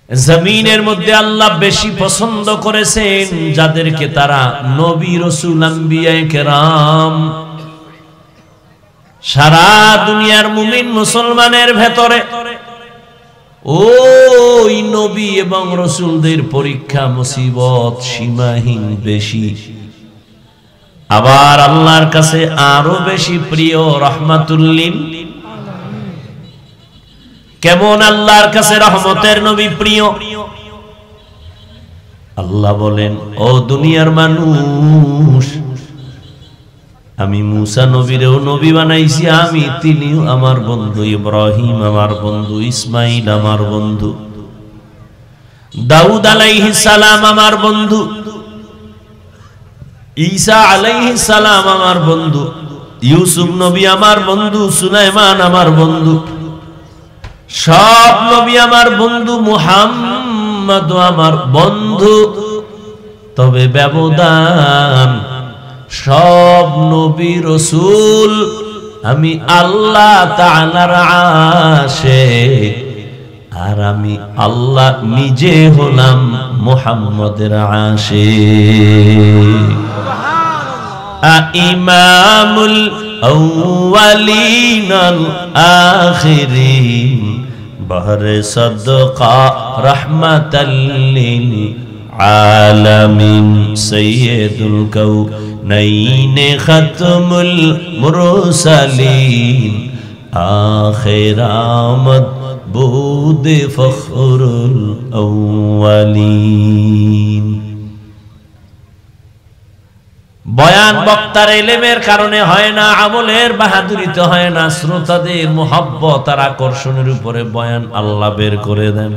জমিনের মধ্যে আল্লাহ বেশি পছন্দ করেছেন যাদেরকে তারা নবী রাসূল আম্বিয়া কেরাম। সারা দুনিয়ার মুমিন মুসলমানের ভেতরে ওই নবী এবং রাসূলদের পরীক্ষা মুসিবত সীমাহীন বেশি। আবার আল্লাহর কাছে আরো বেশি প্রিয় রাহমাতুল লিল। কেমন আল্লাহর কাছে রহমতের নবী প্রিয়? আল্লাহ বলেন, ও দুনিয়ার মানুষ, আমি মূসা নবীরেও নবী বানাইছি, আমি তিনিও আমার বন্ধু, ইব্রাহিম আমার বন্ধু, ইসমাইল আমার বন্ধু, দাউদ আলাইহিস সালাম আমার বন্ধু, ঈসা আলাইহিস সালাম আমার বন্ধু, ইউসুফ নবী আমার বন্ধু, সুলাইমান আমার বন্ধু, সব নবী আমার বন্ধু, মুহাম্মদ আমার বন্ধু। তবে ব্যবধান, সব নবী রাসূল আমি আল্লাহ তাআলার আশিক, আর আমি আল্লাহ নিজে হলাম মুহাম্মদের আশিক। ইমামুল আউয়ালিন আল আখিরিন বহরে সদকা রাহমাতাল লিল আলামিন সাইয়্যিদুল কাউনাইন খাতমুল মুরসালিন আখিরামত বুদ ফখরুল আউয়ালিন। বয়ান বক্তার ইলমের কারণে হয় না, আমলের বাহাদুরিতে হয় না, শ্রোতাদের মোহাব্বত আর আকর্ষণের উপরে বয়ান আল্লাহ বের করে দেন।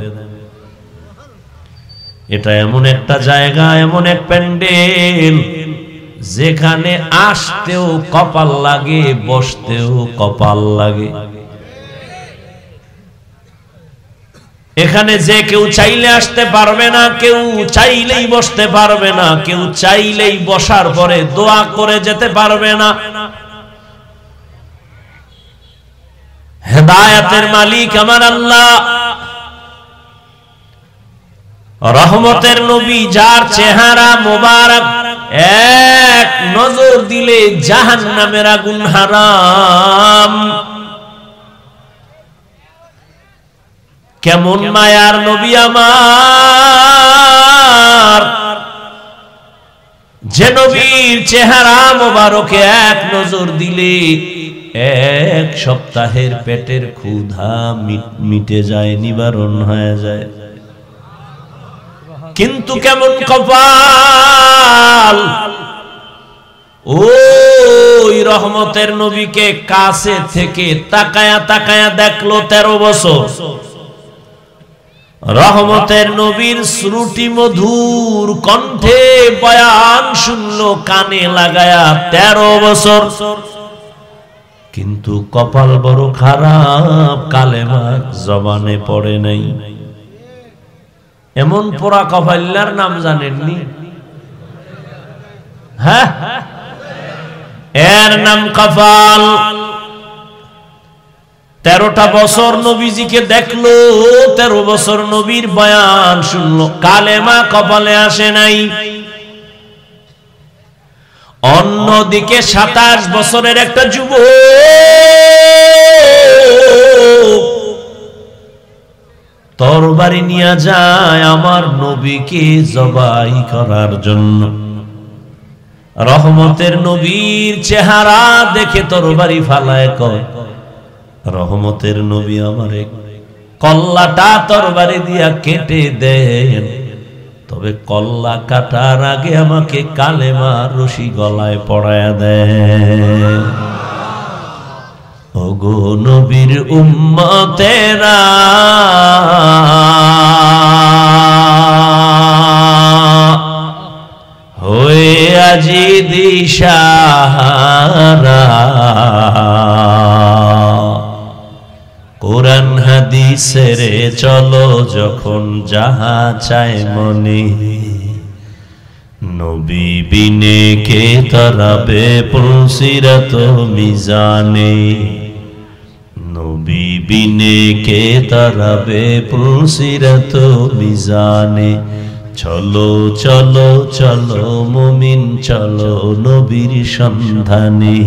এটা এমন একটা জায়গা, এমন এক প্যান্ডেল যেখানে আসতেও কপাল লাগে, বসতেও কপাল লাগে। এখানে যে কেউ চাইলে আসতে পারবে না, কেউ চাইলেই বসতে পারবে না, কেউ চাইলেই বসার পরে দোয়া করে যেতে পারবে না। হেদায়েতের মালিক আমার আল্লাহ, রহমতের নবী, যার চেহারা মোবারক এক নজর দিলে জাহান্নামের আগুন হারাম। কেমন মায়ার নবী আমার, যে নবীর চেহারা মোবারকে এক নজর দিলে এক সপ্তাহের পেটের ক্ষুধা মিটে যায়, নিবারণ হয়ে যায়। কিন্তু কেমন কপাল ওই রহমতের নবীকে কাছে থেকে তাকায়া তাকায়া দেখলো 13 বছর। রহমতের নবীর শ্রুতি মধুর কণ্ঠে বয়ান শুনলো কানে লাগায়া 13 বছর। কিন্তু কপাল বড় খারাপ, কালেমা জবানে পড়ে নাই। এমন পোড়া কপাল্লার নাম জানেননি? হ্যাঁ, এর নাম কপাল। 13টা বছর নবীজিকে দেখলো, 13 বছর নবীর বয়ান শুনলো, কালেমা কপালে আসে নাই। অন্যদিকে 27 বছরের একটা যুবক তরবারি নিয়ে যায় আমার নবীকে জবাই করার জন্য। রহমতের নবীর চেহারা দেখে তরবারি ফালায় কয়, রহমতের নবী আমারে কল্লাটা তরবারি দিয়া কেটে দেন, তবে কল্লা কাটার আগে আমাকে কালেমা রশি গলায় পড়ায়া দেন। ওগো নবীর উম্মতেরা, হয়ে আজি দিশাহারা, কোরআন হাদিসের চলো যখন যাহা চায় মনে, নবী বিনে কে তরাবে পুলসিরাত মিজানে, নবী বিনে কে তরাবে পুলসিরাত মিজানে। চলো চলো চলো মুমিন চলো নবীর সন্ধানে,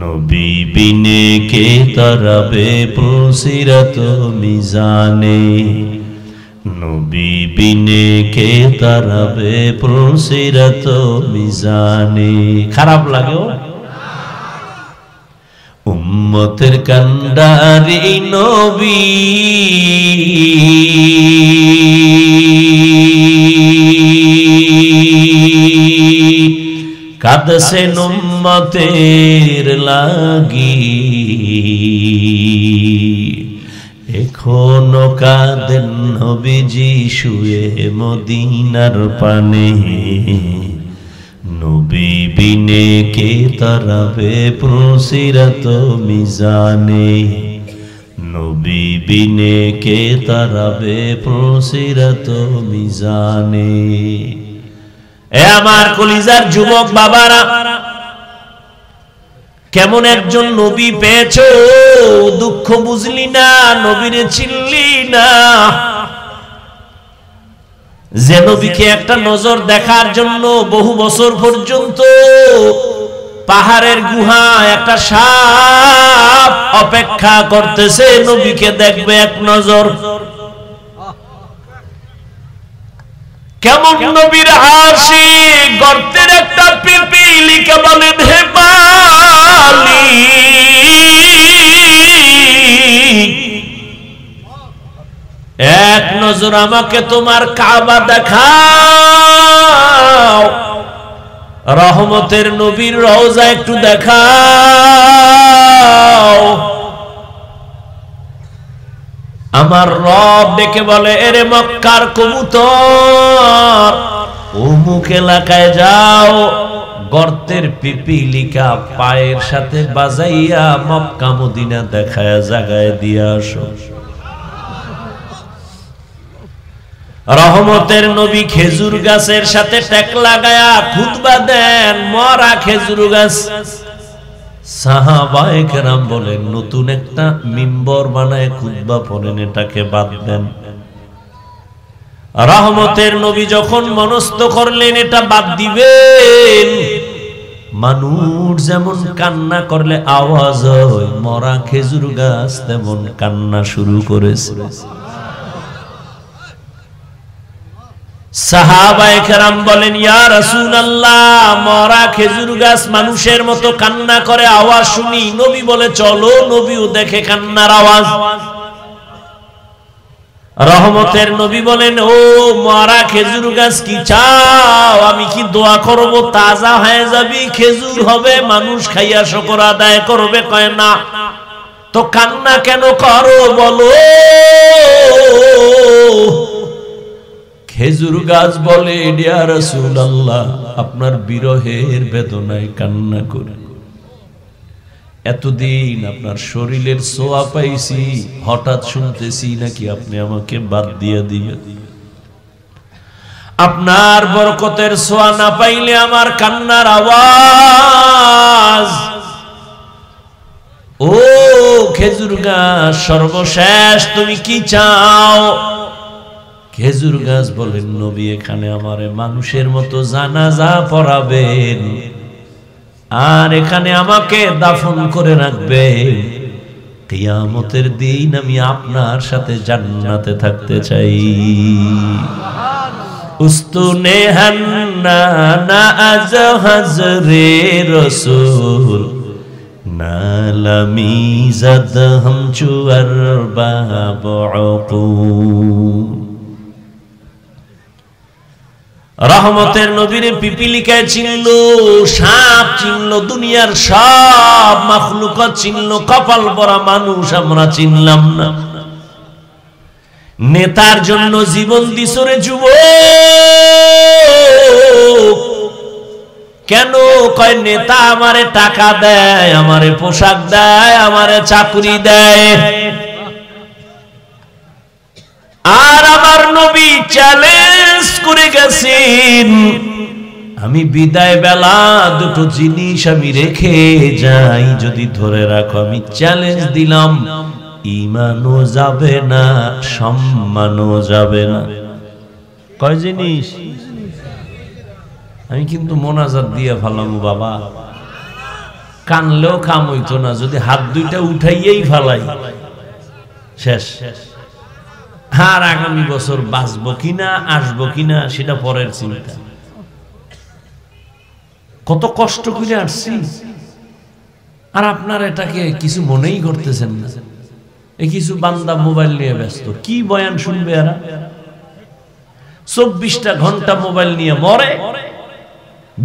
নবী বিনে কে তরাবে পুলসিরাত মিজানে, নবী বিনে কে তরাবে পুলসিরাত মিজানে। খারাপ লাগেও? উম্মতের কান্ডারি নবী, কাঁদছেন উম্মতের লাগি, এখনো কাঁদেন নবীজি শুয়ে মদিনার পানে, নবী বিনে কে তরাবে পুলসিরাত মিজানে, নবী বিনে কে তরাবে পুলসিরাত মিজানে। এ আমার কলিজার যুবক বাবারা, কেমন একজন নবী পেয়েছো, দুঃখ বুঝলি না, নবীরে চিনলি না। যে নবীকে একটা নজর দেখার জন্য বহু বছর পর্যন্ত পাহাড়ের গুহা একটা সাপ অপেক্ষা করতেছে, নবীকে দেখবে এক নজর। কেমন নবীর আশিক, গর্তের একটা পিপিলিকা বলেন হে মালিক, এক নজর আমাকে তোমার কাবা দেখাও, রহমতের নবীর রওজা একটু দেখাও। আমার রব ডেকে বলে, এরে মক্কার কবুতর, অমুক এলাকায় যাও, গর্তের পিপিলিকা পায়ের সাথে বাজাইয়া মক্কা মদিনা দেখায় জাগায় দিয়ে আসো। রহমতের নবী খেজুর গাছের সাথে টেক লাগায়া খুতবা দেন, মরা খেজুর গাছ। সাহাবায়ে কেরাম বলেন, নতুন একটা মিম্বর বানায় খুতবা পড়েন, এটাকে বাদ দেন। রহমতের নবী যখন মনস্থ করলেন এটা বাদ দিবেন, মানুষ যেমন কান্না করলে আওয়াজ হয়, মরা খেজুর গাছ তেমন কান্না শুরু করেছে। সাহাবায়ে কেরাম বলেন, ইয়া রাসূলুল্লাহ, মরা খেজুর গাছ মানুষের মতো কান্না করে, আওয়াজ শুনি। নবী বলে, চলো, নবীও দেখে কান্নার আওয়াজ। রহমতের নবী বলেন, ও মরা খেজুর গাছ কি চাও? আমি কি দোয়া করব তাজা হয়ে যাবি, খেজুর হবে, মানুষ খাইয়া শুকর আদায় করবে? কয় না। তো কান্না কেন করো বলো? খেজুর গাছ বলে, ইয়া রাসূলুল্লাহ, আপনার বিরহের বেদনায় কান্না করি। এতদিন আপনার শরীরের ছোঁয়া পাইছি, হঠাৎ শুনতেছি নাকি আপনি আমাকে বাদ দিয়ে দিবেন। আপনার বরকতের ছোঁয়া না পাইলে আমার কান্নার আওয়াজ। ও খেজুর গাছ, সর্বশেষ তুমি কি চাও? খেজুর গাছ বলেন, নবী এখানে আমারে মানুষের মতো জানাজা পড়াবেন, আর এখানে আমাকে দাফন করে রাখবেন। কিয়ামতের দিন আমি আপনার সাথে জান্নাতে থাকতে চাই। উস্তুনে হান্না না আজ হাজরে রসূল নালামি জাদ হাম চুয়ার বাব উকুল। রহমতের নবীর পিপিলিকায় চিনল, সাপ চিনল, দুনিয়ার সব মাখলুকাত চিনল, কপাল পরা মানুষ আমরা চিনলাম না। নেতার জন্য জীবন দিছরে যুবক। কেন? কয় নেতা আমারে টাকা দেয়, আমারে পোশাক দেয়, আমারে চাকরি দেয়। আর আমার নবী চ্যালেঞ্জ করে গেছেন, আমি বিদায় বেলা দুটো জিনিস আমি রেখে যাই, যদি ধরে রাখো আমি চ্যালেঞ্জ দিলাম, ঈমানও যাবে না, সম্মানও যাবে না। কয় জিনিস? আমি কিন্তু মোনাজাত দিয়ে ফেলাম বাবা, কানলেও কাম হইতো না, যদি হাত দুইটা উঠাইয়েই ফেলাই শেষ। আর আগামী বছর বাঁচবো কিনা, আসবো কিনা সেটা পরের চিন্তা। কত কষ্ট করে আসছি, আর আপনার এটাকে কিছু মনেই করতেছেন না। এই কিছু বান্দা মোবাইল নিয়ে ব্যস্ত, কি বয়ান শুনবে এরা? 24টা ঘন্টা মোবাইল নিয়ে মরে।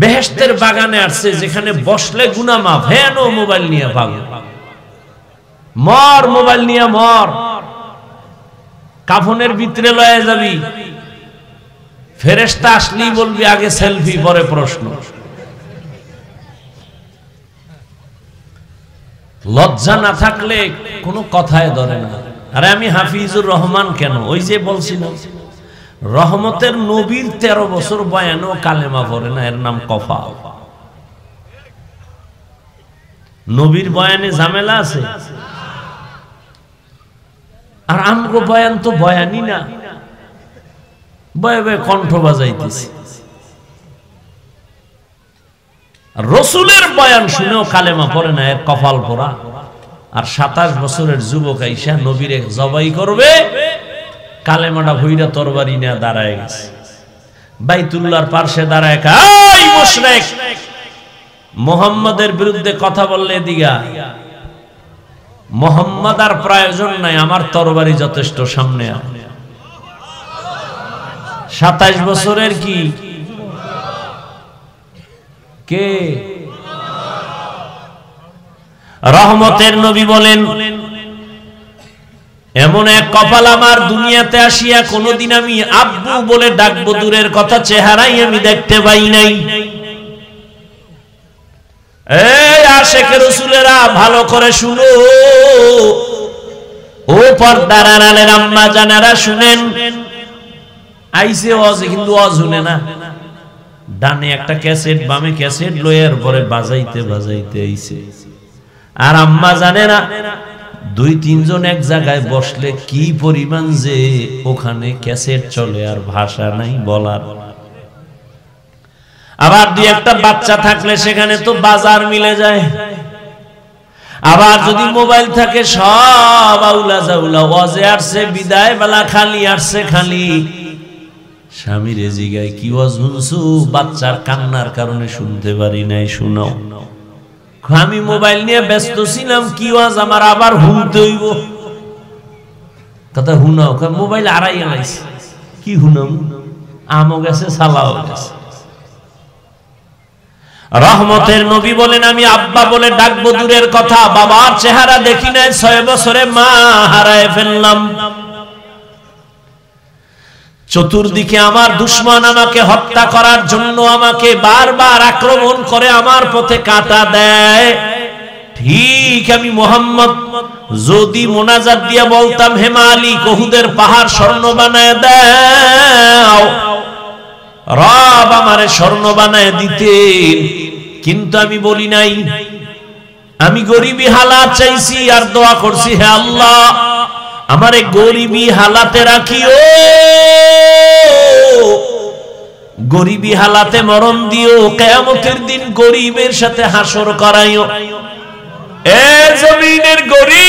বেহেশতের বাগানে আসছে, যেখানে বসলে গুনাহ মাফ, হেন মোবাইল নিয়ে পাগল। মর, মোবাইল নিয়ে মর। কাফনের ভিতরে লয়ে যাবি, ফেরেশতা আসলেই বলবি আগে সেলফি পরে প্রশ্ন। লজ্জা না থাকলে কোনো কথায় ধরে না। আরে আমি হাফিজুর রহমান কেন? ওই যে বলছিলাম, রহমতের নবীর 13 বছর বয়ানও কালেমা পড়ে না, এর নাম কফা। নবীর বয়ানে ঝামেলা আছে, আর আমগো বয়ান তো বয়ানই না, বয়ে বয়ে কণ্ঠ বাজাইতেছি। রসুলের বয়ান শুনেও কালেমা পড়ে না, এর কপাল পোড়া। আর 27 বছরের যুবক আইসা নবীরে জবাই করবে, কালেমাটা ভইরা তরবারি নিয়ে দাঁড়ায় গেছে বাইতুল্লাহর পাশে দাঁড়ায়। এই মুশরিক, মুহাম্মাদের বিরুদ্ধে কথা বললে দিগা, মুহাম্মদ আর প্রয়োজন নাই, আমার তরবারি যথেষ্ট, সামনে আয়। 27 বছরের কি কে? রহমতের নবী বলেন, এমন এক কপাল আমার দুনিয়াতে আসিয়া কোনদিন আমি আব্বু বলে ডাকবো, দূরের কথা চেহারাই আমি দেখতে পাই নাই। এই আশিকে রাসূলেরা ভালো করে শুনো, ও পর্দার আড়ালের আম্মা জানেরা শুনেন। আইসে ওয়াজ, কিন্তু ওয়াজ শুনে না। ডানে একটা ক্যাসেট, বামে ক্যাসেট লয়ের পরে বাজাইতে বাজাইতে আইছে। আর আম্মা জানেরা 2-3 জন এক জায়গায় বসলে কি পরিমাণ যে ওখানে ক্যাসেট চলে, আর ভাষা নাই বলার। আবার 2-একটা বাচ্চা থাকলে সেখানে তো বাজার মিলে যায়। আবার যদি মোবাইল থাকে, সব আউলা জাউলা, ওয়াজে আসছে বিদায় বেলা খালি আসছে খালি। স্বামীরে জিগায়, কি ওয়াজ শুনছো? বাচ্চার কান্নার কারণে শুনতে পারি নাই, শোনাও। আমি মোবাইল নিয়ে ব্যস্ত ছিলাম, কি ওয়াজ আমার আবার শুনতে হইব। কথা হুনাও, মোবাইল আড়াই আনাইছে, কি হুনাম, আমও গেছে সালাও গেছে। রহমতের নবী বলেন আমি আব্বা বলে ডাকবো দূরের কথা, বাবার চেহারা দেখি নাই, 6 বছরে মা হারায় ফেললাম। চতুর্দিকে আমার দুশমন আমাকে হত্যা করার জন্য আমাকে বারবার আক্রমণ করে, আমার পথে কাঁটা দেয়। ঠিক আমি মুহাম্মদ যদি মোনাজাত দিয়া বলতাম হে মালিক উহুদের পাহাড় স্বর্ণ বানায় দাও, রব আমারে স্বর্ণ বানায় দিতেন, কিন্তু আমি বলি নাই। আমি গরিবী হালাত চাইছি আর দোয়া করছি হে আল্লাহ আমারে গরিবী হালাতে রাখিও, গরিবী হালাতে মরণ দিও, কিয়ামতের দিন গরিবের সাথে হাসর করাইও। এ জমিনের গরিব,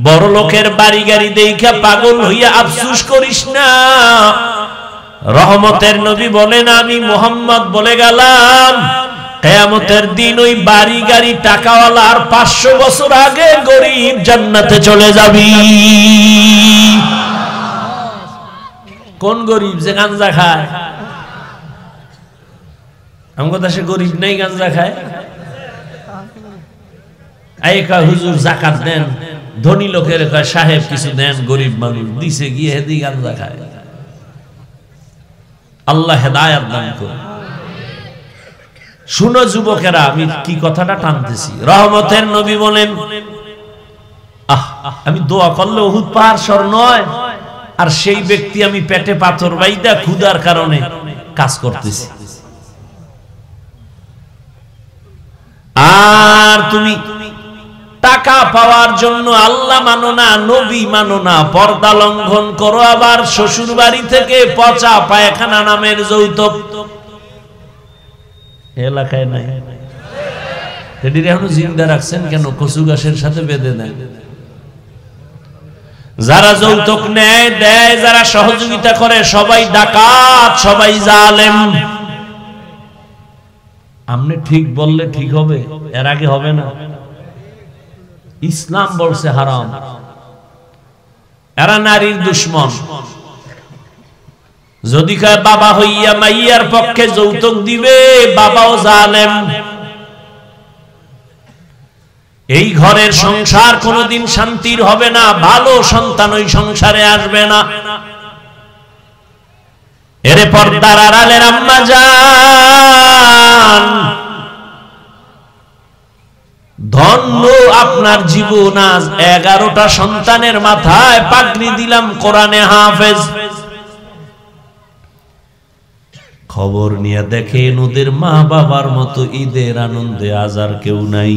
বড় লোকের বাড়ি গাড়ি দেখা পাগল হইয়া আফসোস করিস না। রহমতের নবী বলেন আমি মুহাম্মদ বলে গেলাম কিয়ামতের দিন ওই বাড়ি গাড়ি টাকাওয়ালা আর 500 বছর আগে গরিব জান্নাতে চলে যাবি। কোন গরিব যে গাঁজা খায়? আমগো দেশে গরিব নাই গাঁজা খায়। আইকা হুজুর যাকাত দেন, ধনী লোকের কয় সাহেব কিছু দেন, গরিব মানুষ দিছে গিয়ে হেদি গাঁজা খায়। আল্লাহ হেদায়েত দান করুন। শুনো যুবকেরা, আমি কি কথাটা টানতেছি। রহমতের নবী বলেন আমি দোয়া করলে উহুদ পাহাড় স্বর্ণ হয়, আর সেই ব্যক্তি আমি পেটে পাথর বাইদা ক্ষুধার কারণে কাজ করতেছি। আর তুমি টাকা পাওয়ার জন্য আল্লাহ মানো না, নবী মানো না, পর্দা লঙ্ঘন করো, আবার শ্বশুর বাড়ি থেকে পচা পায়খানা নামের যৌতুক এলাকায় নাই। এটির এখনো জিন্দা রাখছেন কেন? কচু গাছের সাথে বেঁধে নেয়। যারা যৌতুক নেয় দেয়, যারা সহযোগিতা করে সবাই ডাকাত, সবাই জালেম। আপনি ঠিক বললে ঠিক হবে, এর আগে হবে না। ইসলাম বলছে হারাম। এরা নারীর দুশমন। যদি কয় বাবা হইয়া মাইয়ার পক্ষে যৌতুক দিবে, বাবাও জালেম। এই ঘরের সংসার কোনোদিন শান্তির হবে না, ভালো সন্তান ওই সংসারে আসবে না। এরে পর্দার আড়ালের আম্মা জান, ধন্য আপনার জীবন। আজ 11টা সন্তানের মাথায় পাগড়ি দিলাম, কোরআনে হাফেজ। খবর নিয়ে দেখেন ওদের মা বাবার মতো ঈদের আনন্দে আজ আর কেউ নাই।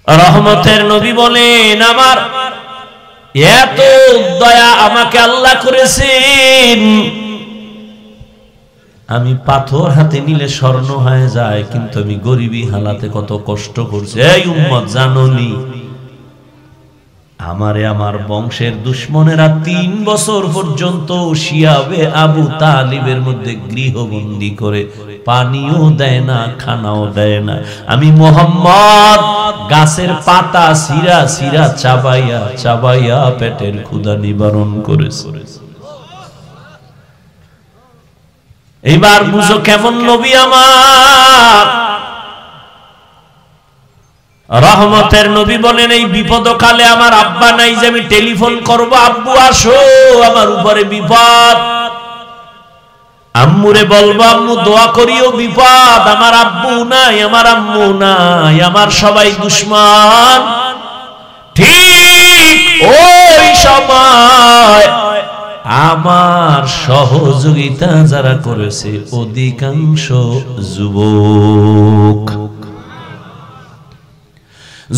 রহমতের নবী বলেন আমার এত দয়া আমাকে আল্লাহ করেছেন, আমি পাথর হাতে নিলে স্বর্ণ হয়ে যায়, কিন্তু আমি গরিবী হালাতে কত কষ্ট করছি। এই উম্মত জানোনি আমারে আমার বংশের দুশমনেরা 3 বছর পর্যন্ত শিয়াবে আবু তালিবের মধ্যে গৃহবন্দী করে পানিও দেয় না, খানাও দেয় না। আমি মুহাম্মদ গাছের পাতা সিরা সিরা চাবাইয়া চাবাইয়া পেটের ক্ষুধা নিবারণ করেছি। এইবার বুঝো কেমন নবী আমার। রহমতের নবী বলেন এই বিপদকালে আমার আব্বা নাই যে আমি টেলিফোন করব আব্বু আসো আমার উপরে বিপদ, আম্মুরে বলবো আম্মু দোয়া করিও বিপদ। আমার আব্বু নাই, আমার আম্মু নাই, আমার সবাই দুশমন। ঠিক ওই সময় আমার সহযোগিতা যারা করেছে অধিকাংশ যুবক,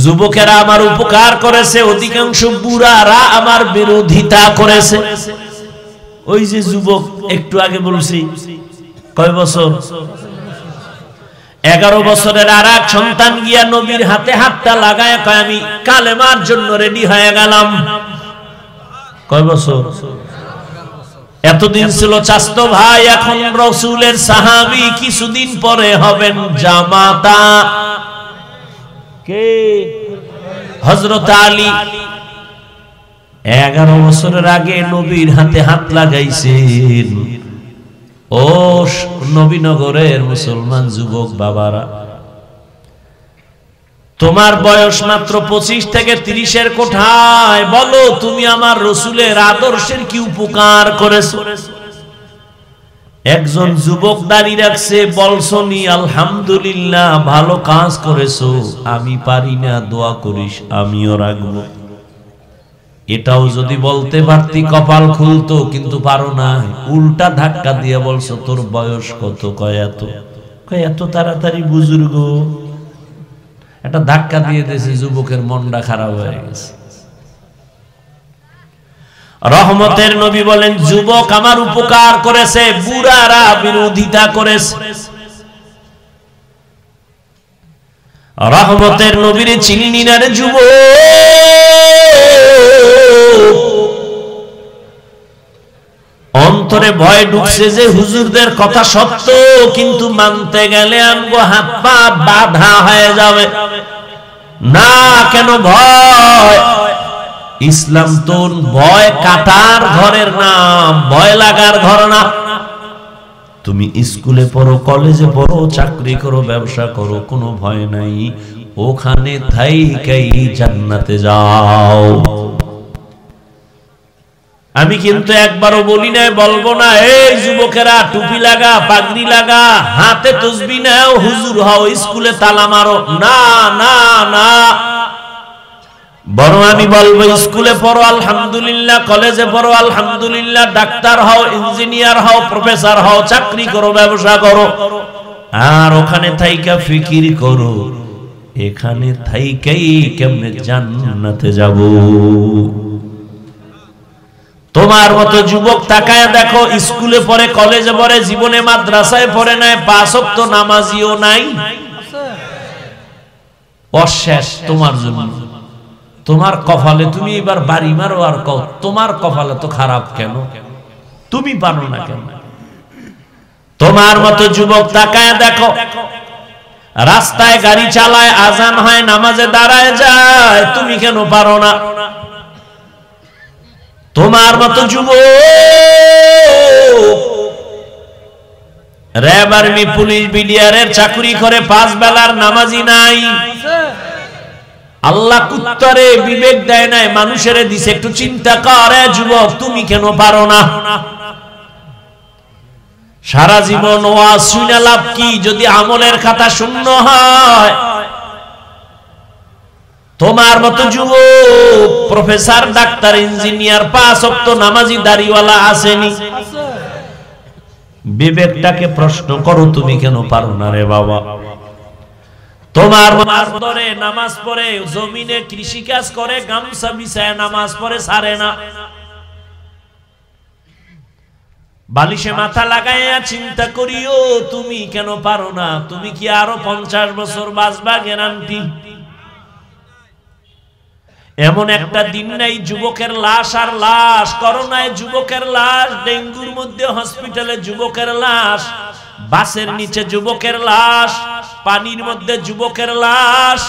যুবকেরা আমার উপকার করেছে, অধিকাংশ বুড়ারা আমার বিরোধিতা করেছে। ওই যে যুবক একটু আগে বলছি কয় বছর, 11 বছরের আর এক সন্তান গিয়া নবীর হাতে হাতটা লাগায় কয় আমি কালেমার জন্য রেডি হয়ে গেলাম। কয় বছর? এতদিন ছিল চাচতো ভাই, এখন রাসূলের সাহাবী, কিছুদিন পরে হবেন জামাতা। কে? হযরত আলী 11 বছরের আগে নবীর হাতে হাত লাগাইছেন। ও নবীনগরের মুসলমান যুবক বাবারা, তোমার বয়স মাত্র 25 থেকে 30-এর কোঠায়, বলো তুমি আমার রাসূলের আদর্শের কি উপকার করেছো? একজন যুবক দাঁড়িয়ে রাখছে, বলছনি আলহামদুলিল্লাহ ভালো কাজ করেছো, আমি পারি না, দোয়া করিস আমিও রাখবো। এটাও যদি বলতে পারতি কপাল খুলতো, কিন্তু পারো না, উল্টা ধাক্কা দিয়ে বলছো তোর বয়স কত? কয় এত তাড়াতাড়ি বুজুর্গ। একটা ধাক্কা দিয়ে দিয়েছে, যুবকের মনটা খারাপ হয়ে গেছে। রহমতের নবী বলেন, যুবক আমার উপকার করেছে, বুড়ারা বিরোধিতা করেছে। রহমতের নবীর চিনলি না রে যুবক? অন্তরে ভয় ঢুকছে যে হুজুরদের কথা সত্য, কিন্তু মানতে গেলে আমগো হাত পা বাঁধা হয়ে যাবে। না, কেন ভয়? ইসলাম তো ভয় কাটার ঘরের নাম, ভয় লাগার ঘর না। তুমি স্কুলে পড়ো, কলেজে পড়ো, চাকরি করো, ব্যবসা করো, কোনো ভয় নাই, ওখানে থাইকাই জান্নাতে যাও। আমি কিন্তু একবারও বলি না, বলবো না, এই যুবকেরা টুপি লাগা, পাগড়ি লাগা, হাতে তসবিহ নাও, হুজুর হও, স্কুলে তালা মারো। না না না, বরং আমি বলবো স্কুলে পড়ো আলহামদুলিল্লাহ, কলেজে পড়ো আলহামদুলিল্লাহ, ডাক্তার হও, ইঞ্জিনিয়ার হও, প্রফেসর হও, চাকরি করো, ব্যবসা করো, আর ওখানে থাইকা ফিকির করো এখানে থাইকাই কেমনে জান্নাতে যাব। তোমার মতো যুবক তাকায় দেখো, স্কুলে পড়ে, কলেজে পড়ে, জীবনে মাদ্রাসায় পড়ে নাই, 5 ওয়াক্ত নামাজিও নাই, অশেষ তোমার জন্য। তোমার কপালে, তুমি এবার বাড়ি মারো আর কও তোমার কপালে তো খারাপ কেন, তুমি পারো না কেন? তোমার মতো যুবক তাকায় দেখো, রাস্তায় গাড়ি চালায়, আজান হয়, নামাজে দাঁড়ায় যায়, তুমি কেন পারো না? তোমার মতো যুবক র‍্যাব, আর্মি, পুলিশ, বিডিআরের চাকরি করে, 5 বেলার নামাজি নাই। আল্লাহ কুত্তারে বিবেক দেয় নাই, মানুষের দিছে, একটু চিন্তা করে যুবক, তুমি কেন পারো না? সারা জীবন ওয়াজ শুনে লাভ কি যদি আমলের খাতা শূন্য হয়? তোমার মতো যুবক প্রফেসর, ডাক্তার, ইঞ্জিনিয়ার, 5 ওয়াক্ত নামাজি, দাড়িওয়ালা আসেনি। বিবেকটাকে প্রশ্ন করো, তুমি কেন পারো না রে বাবা? তোমার ধরে নামাজ পড়ে, জমিনে কৃষি কাজ করে, গামছা বিছায় নামাজ পড়ে, ছাড়ে না। বালিশে মাথা লাগাইয়া চিন্তা করিও, তুমি কেন পারো না? তুমি কি আরো 50 বছর বাঁচবা গ্যারান্টি? এমন একটা দিন নাই যুবকের লাশ আর লাশ, করোনায় যুবকের লাশ, ডেঙ্গুর মধ্যে হসপিটালে যুবকের লাশ, বাসের নিচে যুবকের লাশ, পানির মধ্যে যুবকের লাশ,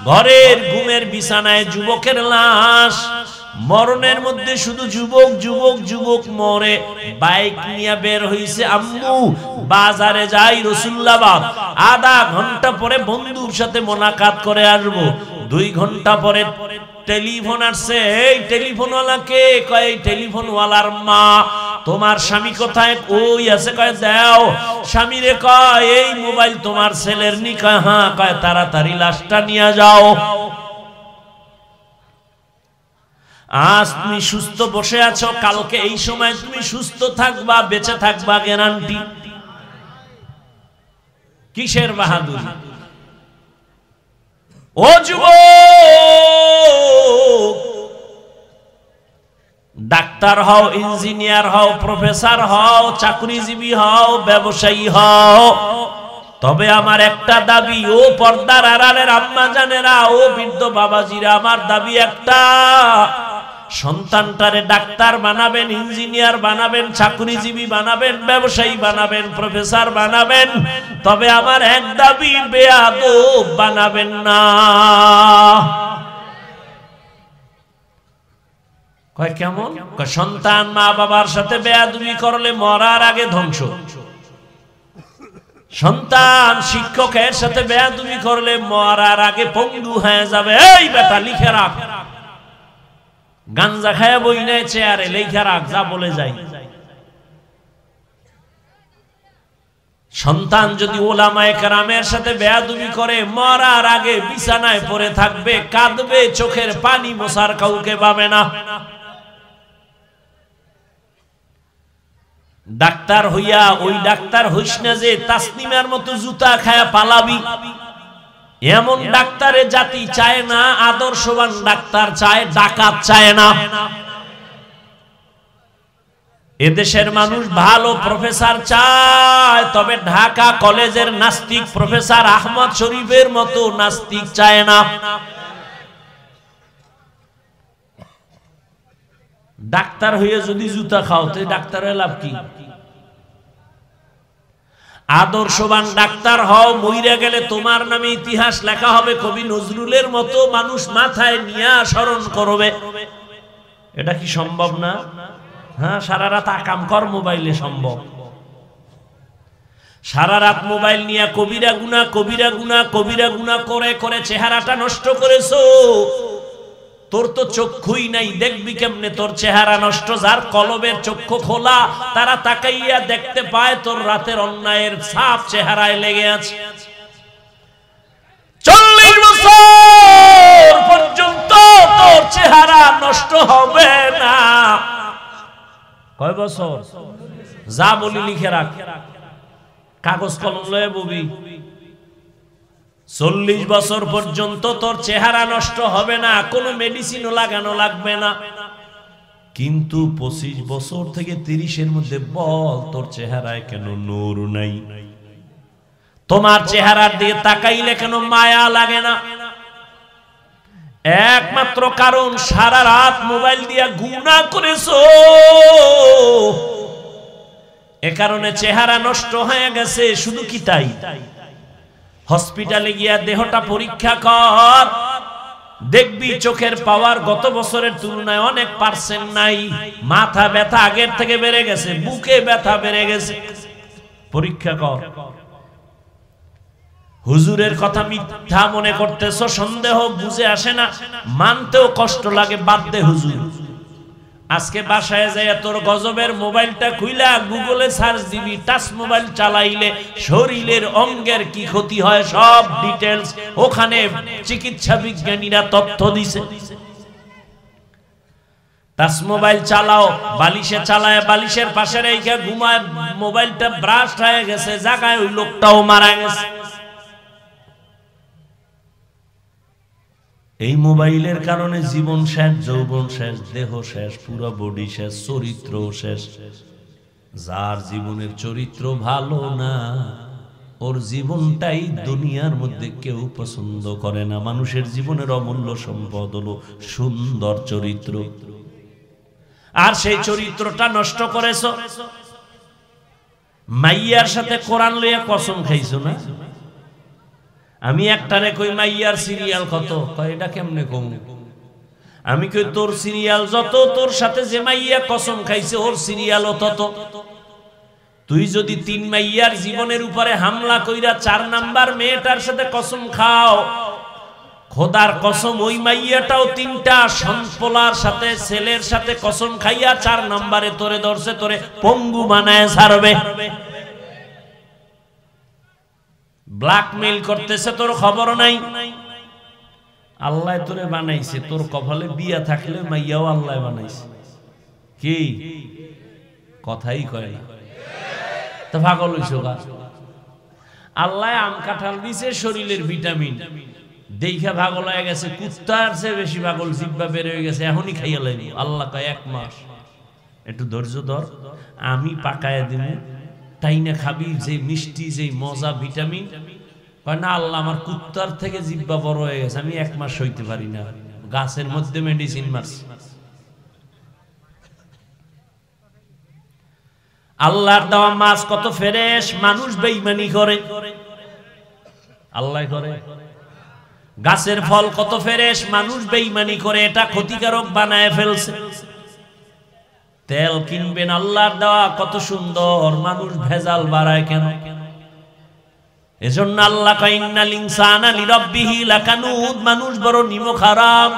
ঘরের ঘুমের বিছানায় যুবকের লাশ। মরণের মধ্যে শুধু যুবক যুবক যুবক মরে। বাইক নিয়ে বের হইছে আম্মু, বাজারে যাই রসুল্লাবাদ, আধা ঘন্টা পরে বন্ধুর সাথে মোলাকাত করে আসবো। 2 ঘন্টা পরে টেলিফোন আসছে, এই টেলিফোনওয়ালাকে? কয় টেলিফোনওয়ালার মা। তোমার স্বামী কোথায়? ওই আছে। কয় দাও। স্বামীরে কয় এই মোবাইল তোমার ছেলের নি? কয় হ্যাঁ। কয় তাড়াতাড়ি লাশটা নিয়ে যাও। আজ তুমি সুস্থ বসে আছো, কালকে এই সময় তুমি সুস্থ থাকবা, বেঁচে থাকবা গ্যারান্টি? কিসের বাহাদুরি? ও যুবক, ডাক্তার হও, ইঞ্জিনিয়ার হও, প্রফেসর হও, চাকরিজীবী হও, ব্যবসায়ী হও, তবে আমার একটা দাবি, ও পর্দার আড়ালের আম্মা জানেরা, ও বৃদ্ধ বাবাজিরা, আমার দাবি একটা, সন্তানটারে ডাক্তার বানাবেন, ইঞ্জিনিয়ার বানাবেন, চাকরিজীবী বানাবেন, ব্যবসায়ী বানাবেন, প্রফেসর বানাবেন, তবে আমার এক দাবি, বেয়াদব বানাবেন না। কয় কেমন? কয় সন্তান মা বাবার সাথে বেয়াদবি করলে মরার আগে ধ্বংস। সন্তান শিক্ষকের সাথে বেয়াদবি করলে মরার আগে পঙ্গু হয়ে যাবে। এই বেটা লিখে রাখ, গাঞ্জা খায় বই নেই চেয়ারে, লিখে রাখ, যা বলে যাই। সন্তান যদি ওলামায়ে কেরামের সাথে বেয়াদবি করে মরার আগে বিছানায় পড়ে থাকবে, কাঁদবে, চোখের পানি মোছার কাউকে পাবে না। ডাক্তার হইয়া ওই ডাক্তার হইস না যে তাসনিমার মতো জুতা খায়া পালাবি। এমন ডাক্তারে জাতি চায় না, আদর্শবান ডাক্তার চায়, ডাকাত চায় না। এদেশের মানুষ ভালো প্রফেসর চায়, তবে ঢাকা কলেজের নাস্তিক প্রফেসর আহমদ শরীফের মতো নাস্তিক চায় না। ডাক্তার হয়ে যদি জুতা খাও তো ডাক্তারের লাভ কি? আদর্শবান ডাক্তার হও, মইরা গেলে তোমার নামে ইতিহাস লেখা হবে, কবি নজরুলের মতো মানুষ মাথায় নিয়ে স্মরণ করবে। এটা কি সম্ভব না? হ্যাঁ, সারা রাত আকাম কর মোবাইলে সম্ভব। সারা রাত মোবাইল নিয়ে কবিরা গুনাহ, কবিরা গুনাহ, কবিরা গুনাহ করে করে চেহারাটা নষ্ট করেছো। তোর তো চক্ষুই নাই, দেখবি কেমনে তোর চেহারা নষ্ট? যার কলবের চক্ষু খোলা, তারা তাকাইয়া দেখতে পায় তোর রাতের অন্যায়ের ছাপ চেহারায় লেগে আছে। 40 বছর পর্যন্ত তোর চেহারা নষ্ট হবে না। কয় বছর? যা বলি লিখে রাখ, কাগজ কলম লয়ে ববি। 40 বছর পর্যন্ত তোর চেহারা নষ্ট হবে না, কোনো মেডিসিনও লাগানো লাগবে না। কিন্তু 25 বছর থেকে 30-এর মধ্যে বল, তোর চেহারায় কেন নূর নাই? তোমার চেহারার দিকে তাকাইলে কেন মায়া লাগে না? একমাত্র কারণ সারা রাত মোবাইল দিয়া গুনাহ করেছো। এ কারণে চেহারা নষ্ট হয়ে গেছে। শুধু কি তাই? হসপিটালে গিয়া দেহটা পরীক্ষা কর, দেখবি চোখের পাওয়ার গত বছরের তুলনায় অনেক পার্সেন্ট নাই। মাথা ব্যথা আগের থেকে বেড়ে গেছে, বুকে ব্যথা বেড়ে গেছে। পরীক্ষা কর। হুজুরের কথা মিথ্যা মনে করতেছ, সন্দেহ বুঝে আসে না, মানতেও কষ্ট লাগে, বাদ দে হুজুর। আজকে বাসায় যায় তোর গজবের মোবাইলটা খুইলা গুগলে সার্চ দিবি, টাচ মোবাইল চালাইলে শরীরের অঙ্গের কি ক্ষতি হয় সব ডিটেইলস ওখানে চিকিৎসা বিজ্ঞানীরা তথ্য দিছে। টাচ মোবাইল চালাও, বালিশে চালায়, বালিশের পাশে রেখে ঘুমায়, মোবাইলটা ব্রাস্ট হয়ে গেছে, জায়গায় ওই লোকটাও মারা গেছে। এই মোবাইলের কারণে জীবন শেষ, যৌবন শেষ, দেহ শেষ, পুরো বডি শেষ, চরিত্র শেষ। যার জীবনের চরিত্র ভালো না, ওর জীবনটাই দুনিয়ার মধ্যে কেউ পছন্দ করে না। মানুষের জীবনের অমূল্য সম্পদ হলো সুন্দর চরিত্র, আর সেই চরিত্রটা নষ্ট করেছো। মাইয়ার সাথে কোরআন লইয়া কসম খাইছো না? আমি একটারে কই মাইয়ার সিরিয়াল কত, কয় এটা কেমনে কম? আমি কই তোর সিরিয়াল যত, তোর সাথে যে মাইয়া কসম খাইছে ওর সিরিয়ালও তত। তুই যদি 3 মাইয়ার জীবনের উপরে হামলা কইরা 4 নাম্বার মেয়েটার সাথে কসম খাও, খোদার কসম ওই মাইয়াটাও 3টা সন্পলার সাথে, ছেলের সাথে কসম খাইয়া 4 নাম্বারে তোরে ধরছে, তোরে পঙ্গু বানায় ছাড়বে। ব্ল্যাকমেইল করতেছে, তোর খবর নাই। আল্লাহ তোরে বানাইছে, তোর কপালে বিয়া থাকলে মাইয়াও আল্লাহ বানাইছে। কি কথাই কয় না তো, পাগল হইছো গা? আল্লাহ আম কাঁঠাল দিছে শরীরের ভিটামিন, দেখা পাগল হয়ে গেছে। কুত্তার চেয়ে বেশি পাগল, জিব্বা বের হয়ে গেছে, এখনই খাইয়া লাইনি। আল্লাহ কয় 1 মাস একটু ধৈর্য ধর, আমি পাকায়া দিব, তাই না খাবি, যে মিষ্টি, যে মজা, ভিটামিন। কয় না আল্লাহ আমার কুত্তার থেকে জিব্বা বড় হয়ে গেছে, আমি 1 মাস হইতে পারি না, গাছের মধ্যে মেডিসিন মারছি। আল্লাহর দেওয়া মাছ কত ফ্রেশ, মানুষ বেঈমানি করে, আল্লাহ করে। গাছের ফল কত ফ্রেশ, মানুষ বেঈমানি করে এটা ক্ষতিকারক বানায় ফেলছে। তেল কিনবেন আল্লাহর দেওয়া কত সুন্দর, মানুষ ভেজাল বাড়ায় কেন? এজন্য আল্লাহ কয় ইন্নাল ইনসানা লিরাব্বিহি লাকানুদ, মানুষ বড় নিমকহারাম।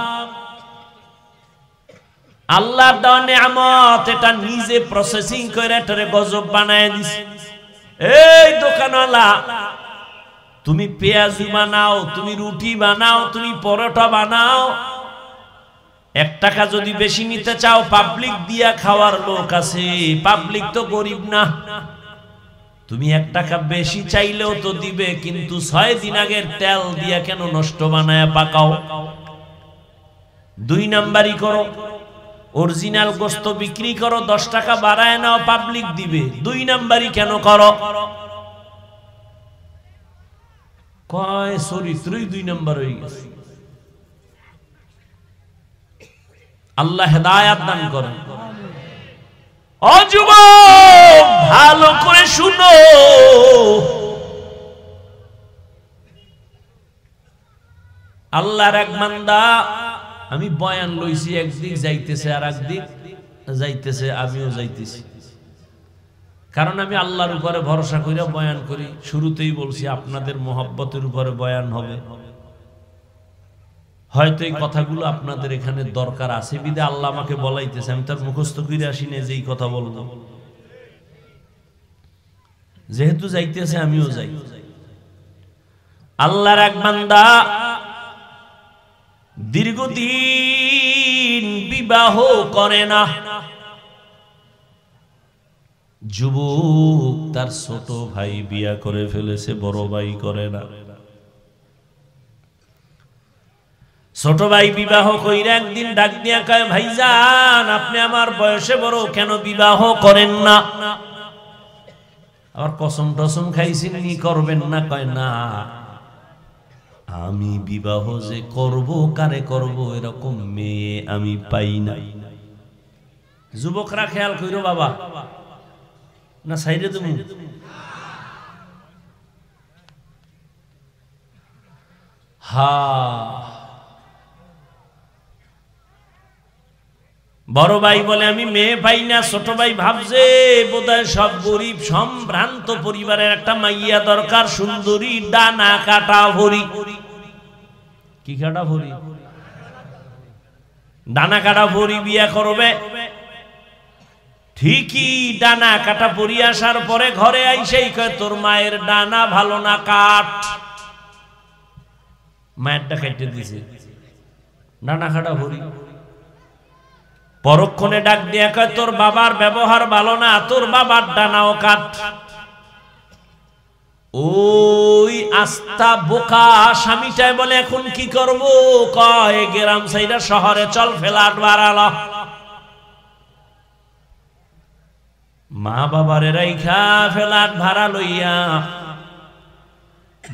আল্লাহর দেওয়া নিয়ামত এটা নিজে প্রসেসিং করে এটারে গজব বানায় দিছে। এই দোকানওয়ালা, তুমি পেঁয়াজু বানাও, তুমি রুটি বানাও, তুমি পরোটা বানাও, 1 টাকা যদি বেশি নিতে চাও, পাবলিক দিয়া খাওয়ার লোক আছে, পাবলিক তো গরিব না। তুমি 1 টাকা বেশি চাইলেও তো দিবে, কিন্তু 6 দিন আগের তেল দিয়া কেন নষ্ট বানায়া পাকাও? 2 নাম্বারই করো, অরিজিনাল গোশত বিক্রি করো, 10 টাকা বাড়ায় নাও, পাবলিক দিবে। 2 নাম্বারই কেন করো? কয় চরিত্রই 2 নাম্বার হয়ে গেছে। আল্লাহ হেদায়াত দান করেন। ও যুবক, ভালো করে শুনো, আল্লাহর এক বান্দা, আমি বয়ান লইছি, একদিক যাইতেছে আর একদিক যাইতেছে, আমিও যাইতেছি, কারণ আমি আল্লাহর উপরে ভরসা করে বয়ান করি। শুরুতেই বলছি আপনাদের মোহাব্বতের উপরে বয়ান হবে। হয়তো এই কথাগুলো আপনাদের এখানে দরকার আছে বিদে আল্লাহ আমাকে বলাইতেছে, আমি তার মুখস্থ করে আসি না যে এই কথা বলবো। যেহেতু যাইতেছে আমিও যাই। আল্লাহর এক বান্দা দীর্ঘদিন বিবাহ করে না। যুবক, তার ছোট ভাই বিয়া করে ফেলেছে, বড় ভাই করে না। ছোট ভাই বিবাহ কইরা একদিন ডাক দিয়া কয়, ভাইজান আপনি আমার বয়সে বড়, কেন বিবাহ করেন না? আবার কসম টসম খাইছেন নি, করবেন না? কয় না, আমি বিবাহ যে করব, কারে করব, এরকম মেয়ে আমি পাই না। যুবকরা খেয়াল কইরো বাবা, না সাইডে তুমি বড় ভাই বলে আমি মেয়ে পাই না। ছোট ভাই ভাবছে বোধহয় সব গরিব সম্ভ্রান্ত পরিবারের একটা মাইয়া দরকার, সুন্দরী, ডানা কাটা ভরি। কি কাটা ভরি? ডানা কাটা ভরি বিয়া করবে। ঠিকই ডানা কাটা পরি আসার পরে ঘরে আইসেই কয়, তোর মায়ের ডানা ভালো না, কাট। মায়েরটা কেটে দিছে, ডানা কাটা ভরি। পরক্ষণে ডাক দিয়া কয়, তোর বাবার ব্যবহার ভালো না, তোর বাবার ডানাও কাট। ওই আস্তা বোকা স্বামীটাই বলে, এখন কি করব? কয় গ্রাম সাইডা শহরে চল, ফ্ল্যাট বাড়ালো। মা বাবারে রাইখা ফ্ল্যাট ভাড়া লইয়া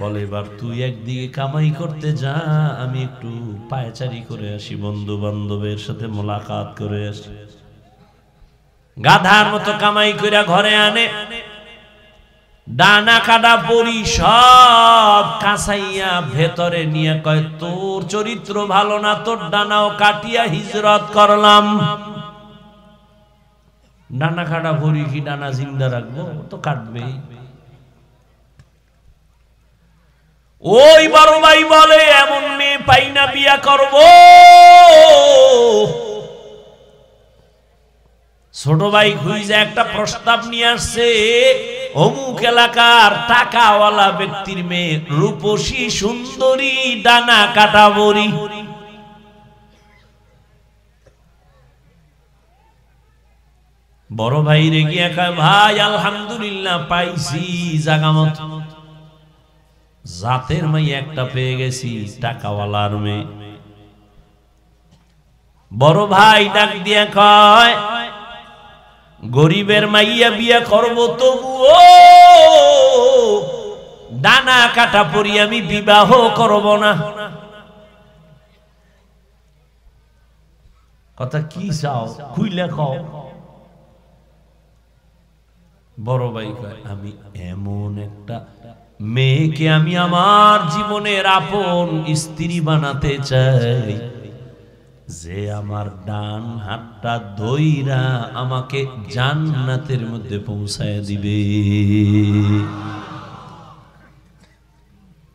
বলে, এবার তুই একদিকে কামাই করতে যা, আমি একটু পায়চারি করে আসি, বন্ধু বান্ধবের সাথে মোলাকাত করে আসি। গাধার মতো কামাই করে ঘরে আনে, ডানা কাটা পরি সব কাঁচাইয়া ভেতরে নিয়ে কয়, তোর চরিত্র ভালো না, তোর ডানাও কাটিয়া হিজরত করলাম। ডানা কাটা পরি কি ডানা জিন্দা রাখবো? তো কাটবেই। ওই বড় ভাই বলে, এমন মেয়ে পাই না, বিয়া করব। ছোট ভাই খুঁজে একটা প্রস্তাব নিয়ে আসছে, অমুক এলাকার টাকাওয়ালা ব্যক্তির মেয়ে, রূপসী সুন্দরী, ডানা কাটা বড়ি। বড় ভাই রে গিয়া কয়, ভাই আলহামদুলিল্লাহ পাইছি জাগা মত, জাতের মাইয়া একটা পেয়ে গেছি, টাকাওয়ালার মেয়ে। বড় ভাই ডাক দিয়া কয়, গরিবের মাইয়া বিয়া করব, তবুও ডানা কাটা পরি আমি বিবাহ করব না। কথা কি চাও? খুইলে খাও। বড় ভাই কয় আমি এমন একটা মেয়েকে আমি আমার জীবনের আপন স্ত্রী বানাতে চাই যে আমার ডান হাতটা ধইরা আমাকে জান্নাতের মধ্যে পৌঁছায় দিবে।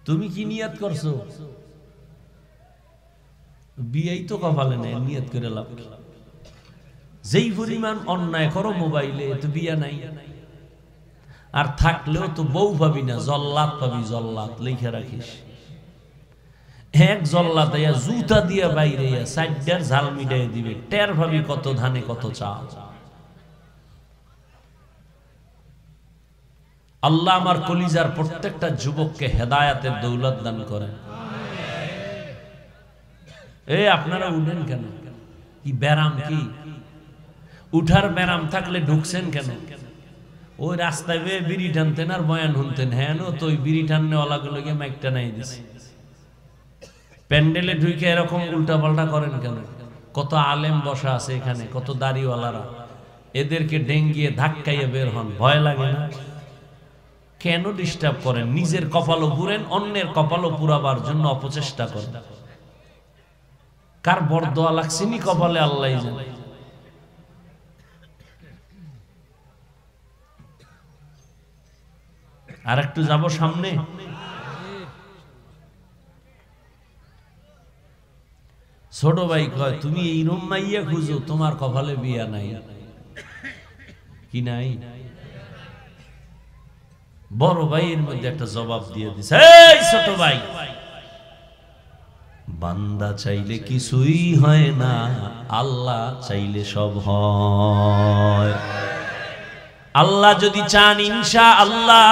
তুমি কি নিয়ত করছো? বিয়েই তো কপালে নেই, নিয়ত করে লাভ। যেই পরিমাণ অন্যায় করো মোবাইলে, তো বিয়া নাই। আর থাকলেও তো বউ পাবি না, জল্লাদ পাবি, জল্লাদ লিখে রাখিস। এক জল্লাদ জুতা দিয়া বাইরে সাইডার ঝাল মিটাই দিবে, টের ভাবি কত ধানে কত চাল। আল্লাহ আমার কলিজার প্রত্যেকটা যুবককে হেদায়াতের দৌলত দান করেন। আপনারা উঠেন কেন? কি ব্যারাম? কি উঠার ব্যারাম থাকলে ঢুকছেন কেন? ওই রাস্তায় বিড়ি টানতেন আর বয়ান শুনতেন। হ্যাঁ তো ওই বিড়ি টাননে ওলাগুলোকে মাইকটা নাই দিছে। প্যান্ডেলে ঢুকে এরকম উল্টা পাল্টা করেন কেন? কত আলেম বসা আছে এখানে, কত দাড়িওয়ালারা, এদেরকে ডেঙ্গিয়ে ধাক্কাইয়ে বের হন, ভয় লাগে না? কেন ডিস্টার্ব করেন? নিজের কপালও পুরেন, অন্যের কপালও পুরাবার জন্য অপচেষ্টা করেন। কার বরদোয়া লাগছেনি কপালে আল্লাহ জানে। আর একটু যাব সামনে। ছোট ভাই কয় তুমি এইরম মাইয়া খুঁজো, তোমার কপালে বিয়া নাই। কি নাই? বড় ভাই এর মধ্যে একটা জবাব দিয়ে দিছে, এই ছোট ভাই, বান্দা চাইলে কিছুই হয় না, আল্লাহ চাইলে সব হয়। আল্লাহ যদি চান ইনশাআল্লাহ,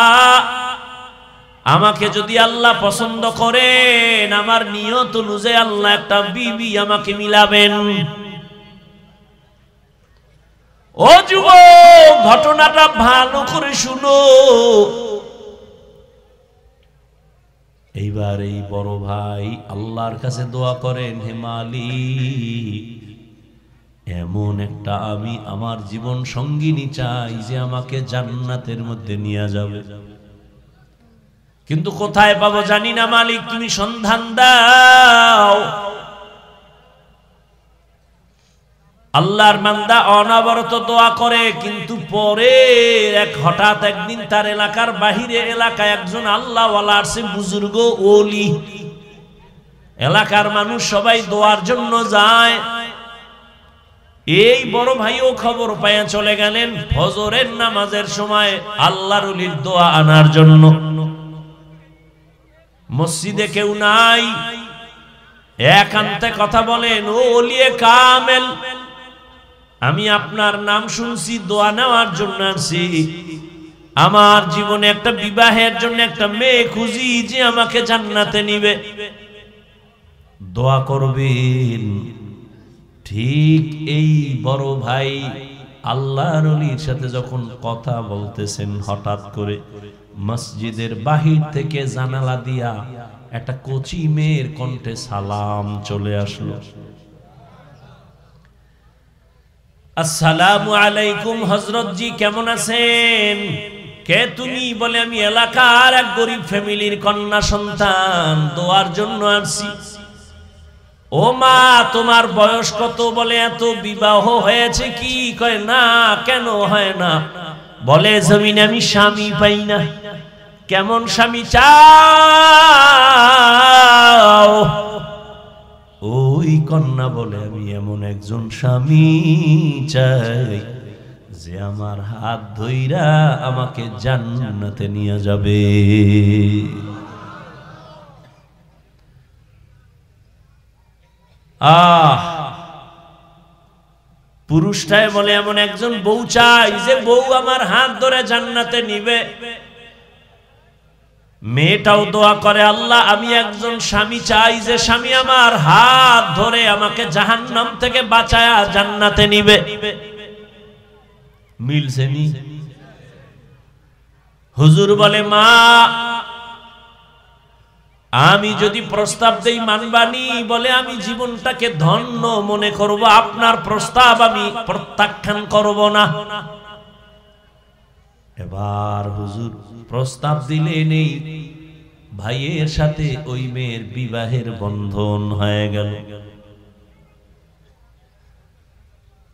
আমাকে যদি আল্লাহ পছন্দ করেন, আমার নিয়ত অনুযায়ী আল্লাহ একটা বিবি আমাকে মিলাবেন। ও যুবক, ঘটনাটা ভালো করে শুনো। এইবার এই বড় ভাই আল্লাহর কাছে দোয়া করেন, হে মালিক, এমন একটা আমি আমার জীবন সঙ্গিনী চাই যে আমাকে জান্নাতের মধ্যে নিয়ে যাবে। কিন্তু কোথায় পাবো জানি না, মালিক তুমি সন্ধান দাও। আল্লাহর বান্দা অনবরত দোয়া করে, কিন্তু পরে হঠাৎ একদিন তার এলাকার বাহিরে এলাকায় একজন আল্লাহওয়ালা আসছে, বুজুর্গ ওলি। এলাকার মানুষ সবাই দোয়ার জন্য যায়। এই বড় ভাইও খবর পায়া চলে গেলেন ফজরের নামাজের সময় আল্লাহর ওলির দোয়া আনার জন্য। মসজিদে কেউ নাই, একান্তে কথা বলেন, ও ওলিয়ে কামেল, আমি আপনার নাম শুনছি, দোয়া নেওয়ার জন্য আসছি। আমার জীবনে একটা বিবাহের জন্য একটা মেয়ে খুঁজি যে আমাকে জান্নাতে নিবে, দোয়া করবেন। ঠিক এই বড় ভাই আল্লাহর ওলির সাথে যখন কথা বলতেছেন, হঠাৎ করে মসজিদের বাহির থেকে জানালা দিয়া একটা কচি মেয়ের কণ্ঠে সালাম চলে আসলো। আসসালামু আলাইকুম হযরত জি, কেমন আছেন? কে তুমি? বলে আমি এলাকার এক গরিব ফ্যামিলির কন্যা সন্তান, দোয়ার জন্য আসছি। ও মা, তোমার বয়স কত? বলে এত, বিবাহ হয়েছে কি? কয় না। কেন হয় না? বলে জমিনে আমি স্বামী পাই না। কেমন স্বামী চাও? ওই কন্যা বলে আমি এমন একজন স্বামী চাই যে আমার হাত ধইরা আমাকে জান্নাতে নিয়ে যাবে। পুরুষটাই বলে এমন একজন বউ চাই যে বউ আমার হাত ধরে জান্নাতে নিবে। মেয়েটাও দোয়া করে, আল্লাহ আমি একজন স্বামী চাই যে স্বামী আমার হাত ধরে আমাকে জাহান্নাম থেকে বাঁচায়া জান্নাতে নিবে। মিলছে নি? হুজুর বলে, মা আমি যদি প্রস্তাব দেই মানবানি? বলে আমি জীবনটাকে ধন্য মনে করব, আপনার প্রস্তাব আমি প্রত্যাখ্যান করব না। এবার হুজুর প্রস্তাব দিলেন, এই ভাইয়ের সাথে ওই মেয়ের বিবাহের বন্ধন হয়ে গেল।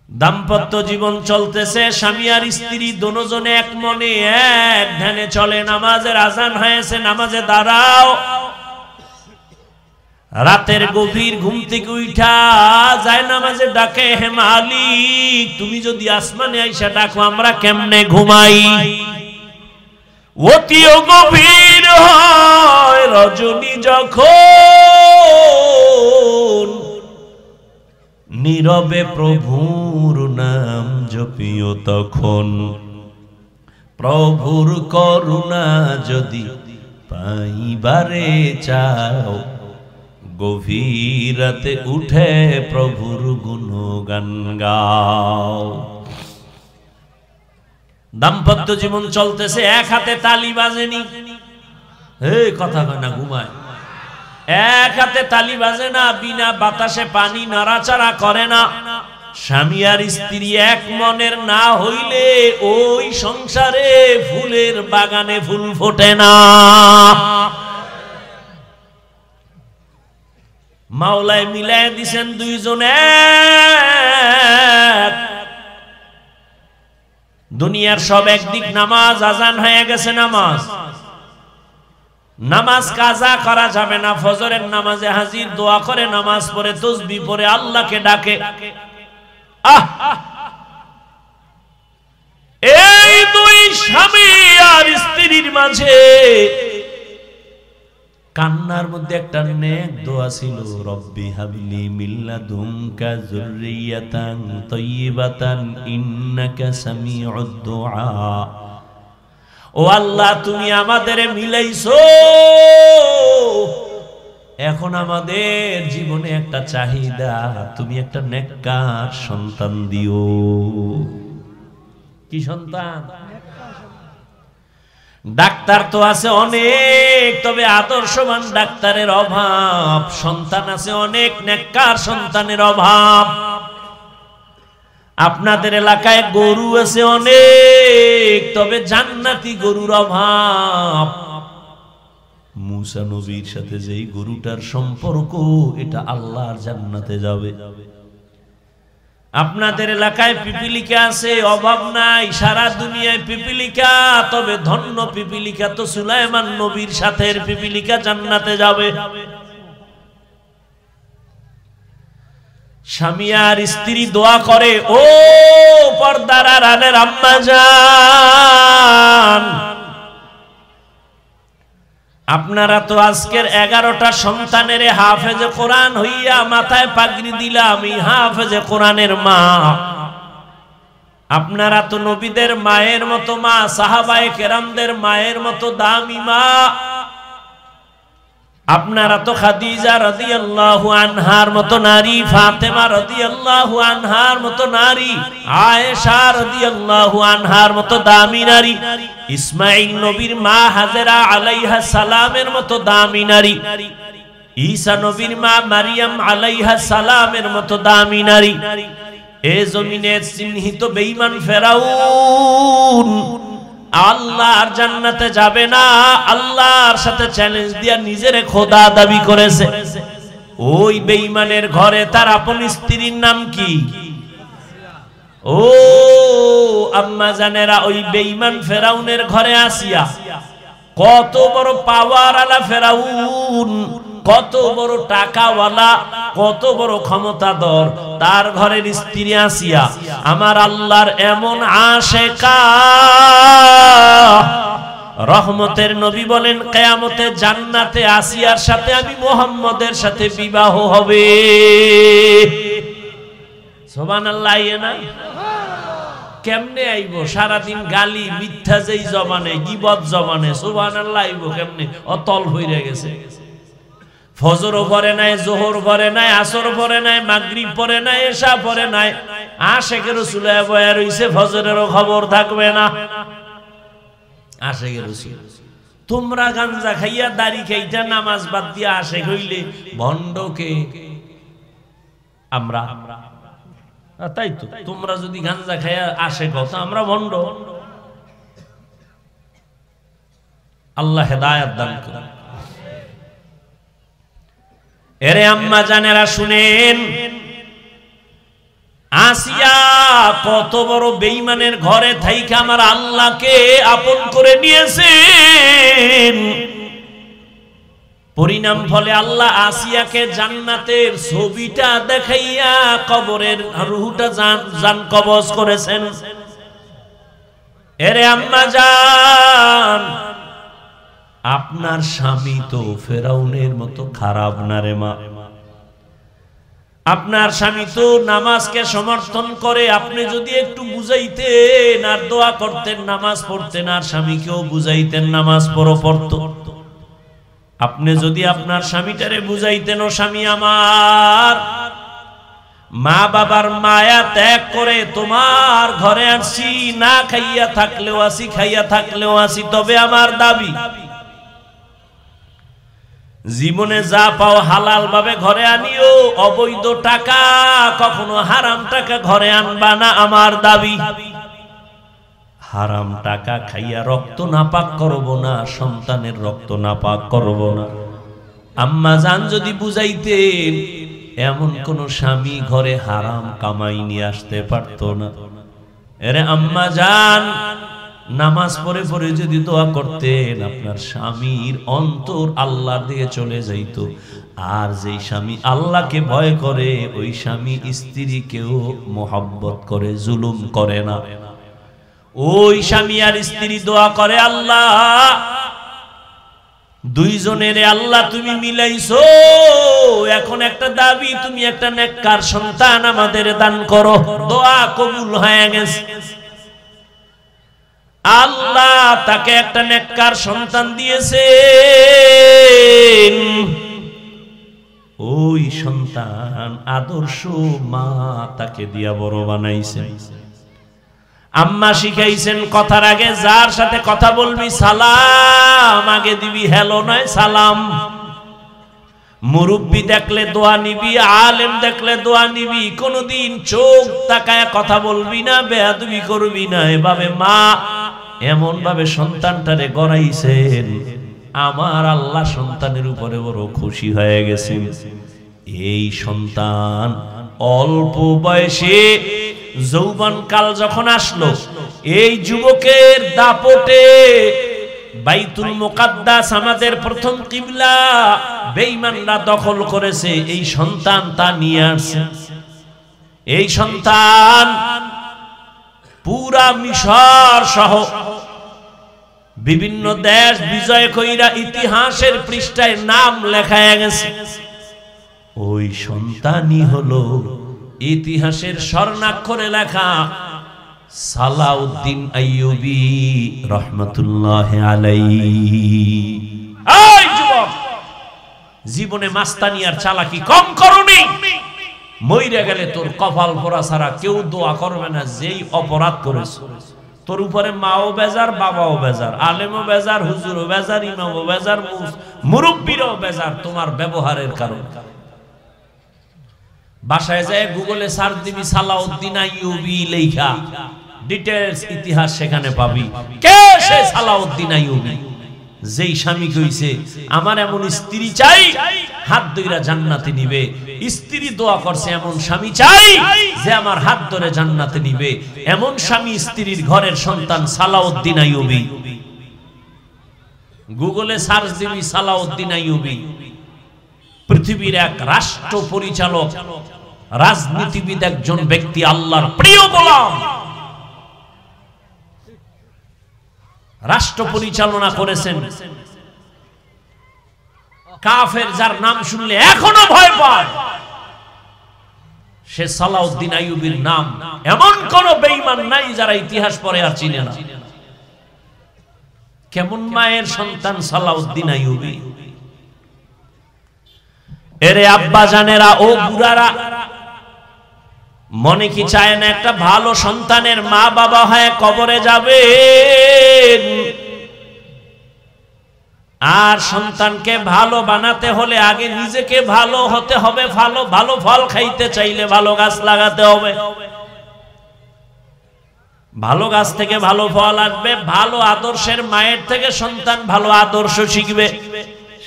দাম্পত্য জীবন চলতেছে, স্বামী আর স্ত্রী দুজনে এক মনে এক ধ্যানে চলে। নামাজের আজান হয়েছে, নামাজে দাঁড়াও। রাতের গভীর ঘুম থেকে উঠা যায় নামাজে ডাকে, হে মালিক তুমি যদি আসমানে আইসা ডাকো আমরা কেমনে ঘুমাই। অতিও গভীর হয় রজনী যখন, নীরবে প্রভুর নাম জপিও তখন। প্রভুর করুণা যদি পাইবারে চাও, গভীর রাতে উঠে প্রভুর গুণগান গাও। দাম্পত্য জীবন চলতেছে, এক হাতে তালি বাজেনি, এই কথা কয় না ঘুমায়, এক হাতে তালি বাজে না, বিনা বাতাসে পানি নাড়াচাড়া করে না। স্বামী আর স্ত্রী এক মনের না হইলে ওই সংসারে ফুলের বাগানে ফুল ফোটে না। মাওলায় মিলাই দিছেন দুইজনে। দুনিয়ার সব একদিক, নামাজ আজান হয়ে গেছে, নামাজ কাজা করা যাবে না। ফজরের নামাজে হাজির, দোয়া করে, নামাজ পড়ে, তাসবিহ পড়ে আল্লাহকে ডাকে। এই দুই স্বামী আর স্ত্রীর মাঝে কান্নার মধ্যে একটা নেক দোয়া ছিল, রব্বি হাবলি মিন লাদুনকা যুররিয়াতান তাইয়্যিবাতান ইন্নাকা সামিউদ দুআ। ও আল্লাহ তুমি আমাদের মিলাইছো, এখন আমাদের জীবনে একটা চাহিদা, তুমি একটা নেককার সন্তান দিও। কি সন্তান? ডাক্তার তো আছে অনেক, তবে আদর্শবান ডাক্তারের অভাব। সন্তান আছে অনেক, নেককার সন্তানের অভাব। আপনাদের এলাকায় গরু আছে অনেক, তবে জান্নাতি গরুর অভাব। মুসা নবীর সাথে যেই গরুটার সম্পর্ক, এটা আল্লাহর জান্নাতে যাবে। আপনাদের এলাকায় পিপিলিকা আছে, অভাব নাই, সারা দুনিয়ায় পিপিলিকা, তবে ধন্য পিপিলিকা তো সুলাইমান নবীর সাথে পিপিলিকা জান্নাতে যাবে। স্বামী আর স্ত্রী দোয়া করে, ও পর্দার আড়ালের আম্মা জান, আপনারা তো আজকের 11টা সন্তানের হাফেজে কোরআন হইয়া মাথায় পাগড়ি দিলাম, এই হাফেজে কোরআনের মা। আপনারা তো নবীদের মায়ের মতো মা, সাহাবায়ে কেরামদের মায়ের মতো দামি মা। আপনারা তো খাদিজা রাদিয়াল্লাহু আনহার মতো নারী, ফাতেমা রাদিয়াল্লাহু আনহার মতো নারী, আয়েশা রাদিয়াল্লাহু আনহার মতো দামি নারী, ইসমাঈল নবীর মা হাজেরা আলাইহা সালামের মতো দামি নারী, ঈসা নবীর মা মারিয়াম আলাইহা সালামের মতো দামি নারী। এ জমিনে চিহ্নিত বেঈমান ফেরাউন আল্লাহর জান্নাতে যাবে না, আল্লাহর সাথে চ্যালেঞ্জ দিয়া নিজের খোদা দাবি করেছে। ওই বেঈমানের ঘরে তার আপন স্ত্রীর নাম কি? ও আম্মা জানেরা, ওই বেঈমান ফেরাউনের ঘরে আসিয়া, কত বড় পাওয়ার আলা ফেরাউন, কত বড় টাকাওয়ালা, কত বড় ক্ষমতাধর, তার ঘরের স্ত্রী আসিয়া আমার আল্লাহর এমন আশেকা। রহমতের নবী বলেন, কিয়ামতে জান্নাতে আসিয়ার সাথে আমি মুহাম্মদের সাথে বিবাহ হবে। সুবহানাল্লাহ। না কেমনে আইব? সারাদিন গালি মিথ্যা যেই জবানে, গীবত জবানে, সুবহানাল্লাহ আইব কেমনে? অতল হইয়া গেছে। ফজরও পড়ে নাই, জোহর পড়ে নাই, আসর পড়ে নাই, মাগরিব পড়ে নাই, এশা পড়ে নাই, আশেকে রাসূল বয়া রইছে, ফজরেরও খবর থাকবে না। আশেকে রাসূল, তোমরা গাঞ্জা খাইয়া দাড়ি খাইটা নামাজ বাদ দিয়া আশেক হইলে ভণ্ডকে আমরা। তাই তো, তোমরা যদি গাঞ্জা খাইয়া আশেক হও তো আমরা ভণ্ড। আল্লাহ হেদায়েত দান করুন। এরে আম্মা জানেরা শুনেন, আসিয়া কত বড় বেঈমানের ঘরে থাইকা আমার আল্লাহকে আপন করে নিয়েছেন। পরিণাম ফলে আল্লাহ আসিয়াকে জান্নাতের ছবিটা দেখাইয়া কবরের রূহটা জান কবজ করেছেন। এরে আম্মা জান, আপনার স্বামী তো ফেরাউনের মতো খারাপ না রে মা। আপনার স্বামী তো নামাজকে সমর্থন করে। আপনি যদি একটু বুঝাইতেন আর দোয়া করতেন, নামাজ পড়তেন, আর স্বামীকেও বুঝাইতেন নামাজ পড়তো। আপনি যদি আপনার স্বামীটারে বুঝাইতেন, ও স্বামী আমার, মা বাবার মায়া ত্যাগ করে তোমার ঘরে আসি, না খাইয়া থাকলেও আসি, খাইয়া থাকলেও আসি, তবে আমার দাবি জীবনে যা পাও হালাল ভাবে ঘরে আনিও, অবৈধ টাকা কখনো হারাম টাকা ঘরে আনবা না, আমার দাবি। হারাম টাকা খাইয়া রক্ত নাপাক করব না, সন্তানের রক্ত নাপাক করব না। আম্মা জান যদি বুঝাইতেন, এমন কোন স্বামী ঘরে হারাম কামাই নিয়ে আসতে পারতো না। এরে আম্মা জান, নামাজ পড়ে পড়ে যদি দোয়া করতেন, আপনার স্বামীর অন্তর আল্লাহর দিকে চলে যাইত। আর যেই স্বামী আল্লাহকে ভয় করে, ওই স্বামী স্ত্রীকেও মোহাব্বত করে, জুলুম করে না। ওই স্বামী আর স্ত্রী দোয়া করে, আল্লাহ দুইজনের আল্লাহ তুমি মিলাইছো, এখন একটা দাবি, তুমি একটা নেককার সন্তান আমাদের দান করো। দোয়া কবুল হয়ে গেছে। আল্লাহ তাকে একটা নেককার সন্তান দিয়েছেন। ওই সন্তান আদর্শ মা তাকে দিয়া বড় বানাইছেন। আম্মা শিখাইছেন, কথার আগে যার সাথে কথা বলবি সালাম আগে দিবি, হ্যালো নয় সালাম। মুরব্বি দেখলে দোয়া নিবি, আলেম দেখলে দোয়া নিবি, কোনদিন চোখ তাকায় কথা বলবি না, বেয়াদবি করবি না। এভাবে মা এমন ভাবে সন্তানটারে গড়াইছেন, আমার আল্লাহ সন্তানের উপরে বড় খুশি হয়ে গেছেন। এই সন্তান অল্প বয়সে যৌবন কাল যখন আসলো, এই যুবকের দাপটে বাইতুল মুকাদ্দাস আমাদের প্রথম কিবলা বেঈমানরা দখল করেছে। এই সন্তান তা নিয়ে আসছে। এই সন্তান পুরা মিশর সহ বিভিন্ন দেশ বিজয় কইরা ইতিহাসের পৃষ্ঠায় নাম লেখায় গেছে। ওই সন্তানই হলো ইতিহাসের স্বর্ণাক্ষরে লেখা সালাউদ্দিন আইয়ুবী রাহমাতুল্লাহি আলাইহি। এই যুবক, জীবনে মাস্তানি আর চালাকি কম করনি, মইরা গেলে তোর কপাল পোড়া ছাড়া কেউ দোয়া করবে না। যেই অপরাধ করেছ, তোর উপরে মাও বেজার, বাবাও বেজার, আলেমও বেজার, হুজুরও বেজার, ইমামও বেজার, মুরব্বিরও বেজার তোমার ব্যবহারের কারণে। বাসায় যায় গুগলে সার্চ দিবি সালাউদ্দিন আইয়ুবী লেখা, ডিটেইলস ইতিহাস সেখানে পাবি। কে সে সালাউদ্দিন আইয়ুবী? যেই স্বামী কইছে আমার এমন স্ত্রী চাই, হাত ধইরা জান্নাতে নিবে। স্ত্রী দোয়া করছে, এমন স্বামী চাই যে আমার হাত ধরে জান্নাতে নিবে। এমন স্বামী স্ত্রীর ঘরের সন্তান সালাউদ্দিন আইয়ুবী। গুগলে সার্চ দিবি সালাউদ্দিন আইয়ুবী। পৃথিবীর এক রাষ্ট্র পরিচালক, রাজনীতিবিদ, একজন ব্যক্তি, আল্লাহর প্রিয় গোলাম, রাষ্ট্র পরিচালনা করেছেন। কাফের যার নাম শুনলে এখনো ভয় পায়, সে সালাউদ্দিন আইয়ুবীর নাম। এমন কোন বেঈমান নাই যারা ইতিহাস পড়ে আর চিনে না। কেমন মায়ের সন্তান সালাউদ্দিন আইয়ুবী। এরে আব্বা জানেরা, ও বুড়ারা, মনে কি চায় না একটা ভালো সন্তানের মা বাবা হয়ে কবরে যাবে? আর সন্তানকে ভালো বানাতে হলে আগে নিজেকে ভালো হতে হবে। ভালো ফল খাইতে চাইলে ভালো গাছ লাগাতে হবে। ভালো গাছ থেকে ভালো ফল আসবে, ভালো আদর্শের মায়ের থেকে সন্তান ভালো আদর্শ শিখবে।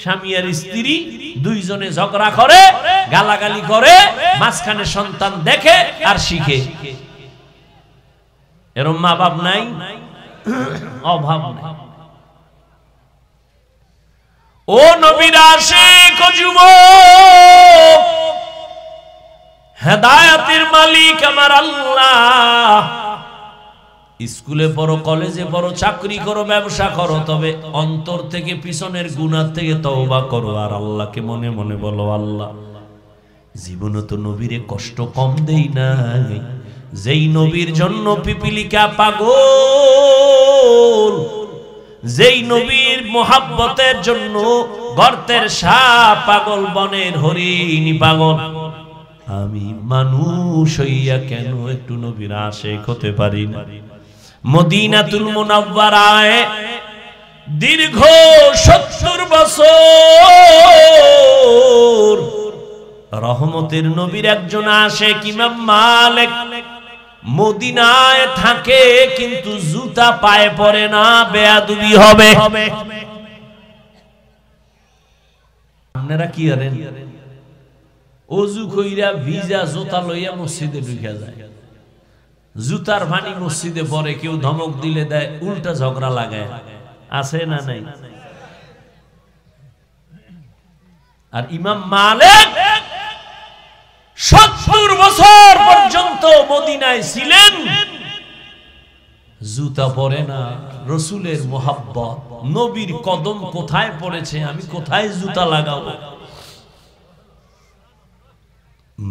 স্বামী আর স্ত্রী দুইজনে ঝগড়া করে, গালাগালি করে, মাঝখানে সন্তান দেখে আর শিখে। এরকম মা বাপ নাই? অভাব নাই। ও নবীর আশিক ও যুবক, হেদায়েতের মালিক আমার আল্লাহ। স্কুলে পড়ো, কলেজে পড়ো, চাকরি করো, ব্যবসা করো, তবে অন্তর থেকে পিছনের গুনাহ থেকে তওবা করো আর আল্লাহকে মনে মনে বলো, আল্লাহ জীবনে তো নবীরে কষ্ট কম দেই নাই, যেই নবীর জন্য পিপিলিকা পাগল, যেই নবীর মোহাব্বতের জন্য গর্তের সাপ পাগল, বনের হরিণ পাগল, আমি মানুষ হইয়া কেন একটু নবীর আশিক হতে পারি না? মদিনাতুল মুনাওয়ারায় দীর্ঘ 70 বছর রহমতের নবীর একজন আশিক ইমাম মালিক মদিনায় থাকে, কিন্তু জুতা পায়ে পড়ে না, বেয়াদবি হবে। আপনারা কি করেন? ওযু কইরা ভিজা জুতা লইয়া মসজিদে ঢুকে যায়, জুতার পানি মসজিদে পড়ে, কেউ ধমক দিলে দেয়, উল্টা ঝগড়া লাগায়। আছে না নাই? আর ইমাম মালিক 70 বছর পর্যন্ত মদিনায় ছিলেন, জুতা পরে না। রসুলের মোহাব্বত, নবীর কদম কোথায় পড়েছে, আমি কোথায় জুতা লাগাবো?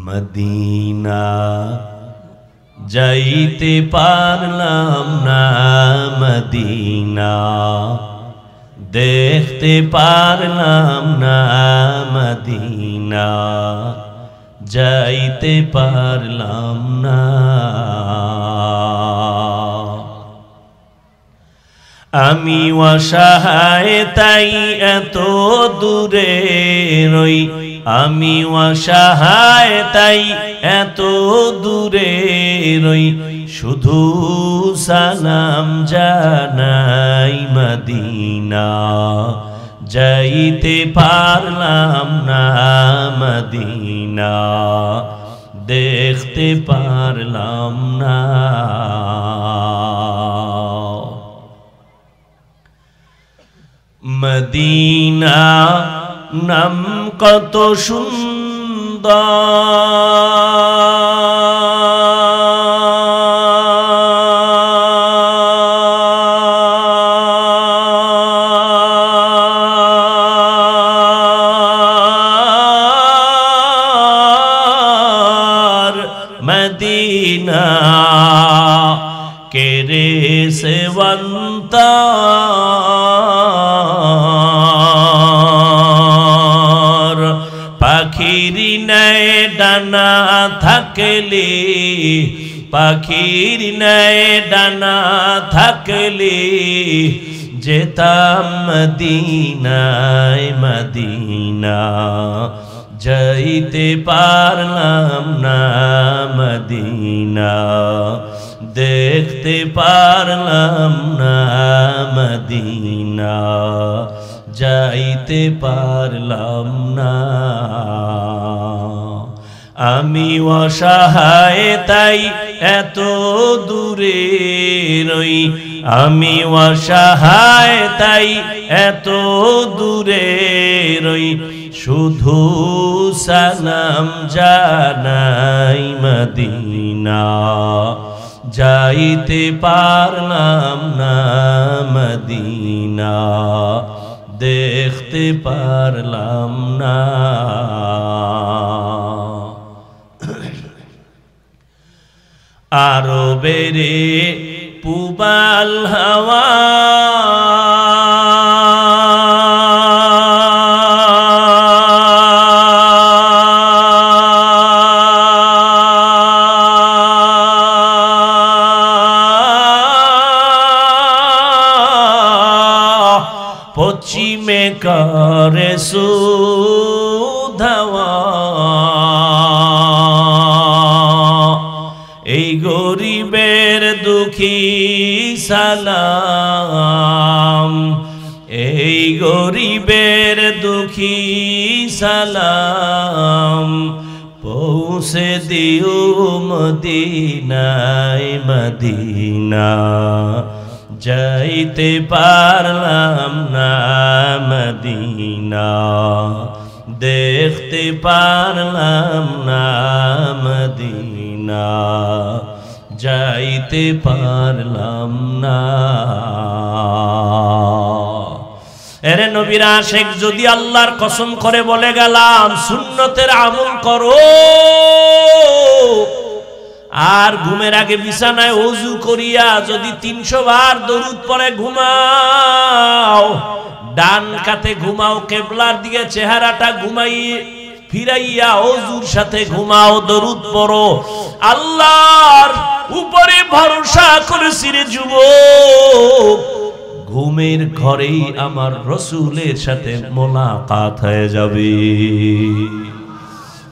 মদিনা যাইতে পারলাম না, মদিনা দেখতে পারলাম না, মদিনা যাইতে পারলাম না। আমি অসহায় তাই এত দূরে রই, আমি অসহায় তাই এত দূরে রই, শুধু সালাম জানাই, মদিনা যাইতে পারলাম না, মদিনা দেখতে পারলাম না। মদিনা নাম কত সুন্দর, মদিনা কেরে সেবন্তা, পাখির নাই ডানা থাকলে, পাখির নাই ডানা থাকলে যেতাম মদিনায়, মদিনা যাইতে পারলাম না, মদিনা দেখতে পারলাম না, মদিনা যাইতে পারলাম না। আমি অসহায় তাই এত দূরে রই, আমি অসহায় তাই এত দূরে রই, শুধু সালাম জানাই, মদিনা যাইতে পারলাম না, মদিনা দেখতে পারলাম না। আরবেরে পুবাল হাওয়া পশ্চিমে করে সুধাওয়া, এই গরিবের দুঃখী সালাম, এই গরিবের দুঃখী সালাম, পৌঁছে দিও মদিনায় মদিনা, যাইতে পারলাম না মদিনা, দেখতে পারলাম না মদিনা, যাইতে পারলাম না। এরে নবীর আশিক যদি আল্লাহর কসম করে বলে গেলাম সুন্নতের আমল করো, আর ঘুমের আগে বিছানায় ওযু করিয়া যদি 300 বার দরুদ পড়ে ঘুমাও, ডান কাতে ঘুমাও, কিবলার দিকে চেহারাটা ঘুমাইয়ে ফিরাইয়া ওযুর সাথে ঘুমাও, দরুদ পড়ো, আল্লাহর উপরে ভরসা করেছি রে যুবক, ঘুমের ঘরেই আমার রসুলের সাথে মোলাকাত হয়ে যাবে।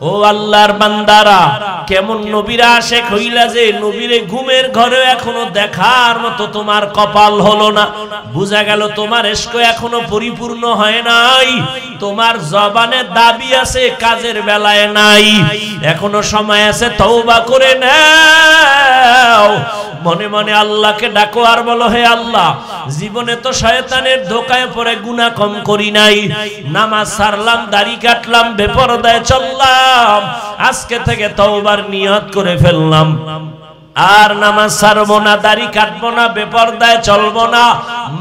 ও আল্লাহর বান্দারা, কেমন নবীর আশিক হইলা যে নবীরে ঘুমের ঘরে এখনো দেখার মতো তোমার কপাল হলো না। বুঝা গেল তোমার ইশক এখনো পরিপূর্ণ হয় নাই, তোমার জবানে দাবি আছে, কাজের বেলায় নাই। এখনো সময় আছে, তওবা করে নাও, মনে মনে আল্লাহকে ডাকো আর বলো, হে আল্লাহ, জীবনে তো শয়তানের ধোকায় পড়ে গুনাহ কম করি নাই, নামাজ ছাড়লাম, দাড়ি কাটলাম, বেপরদায় চললাম, আজকে থেকে তওবার নিয়ত করে ফেললাম, আর নামাজ ছাড়বো না, দাড়ি কাটবো না, বেপরদায় চলবো না,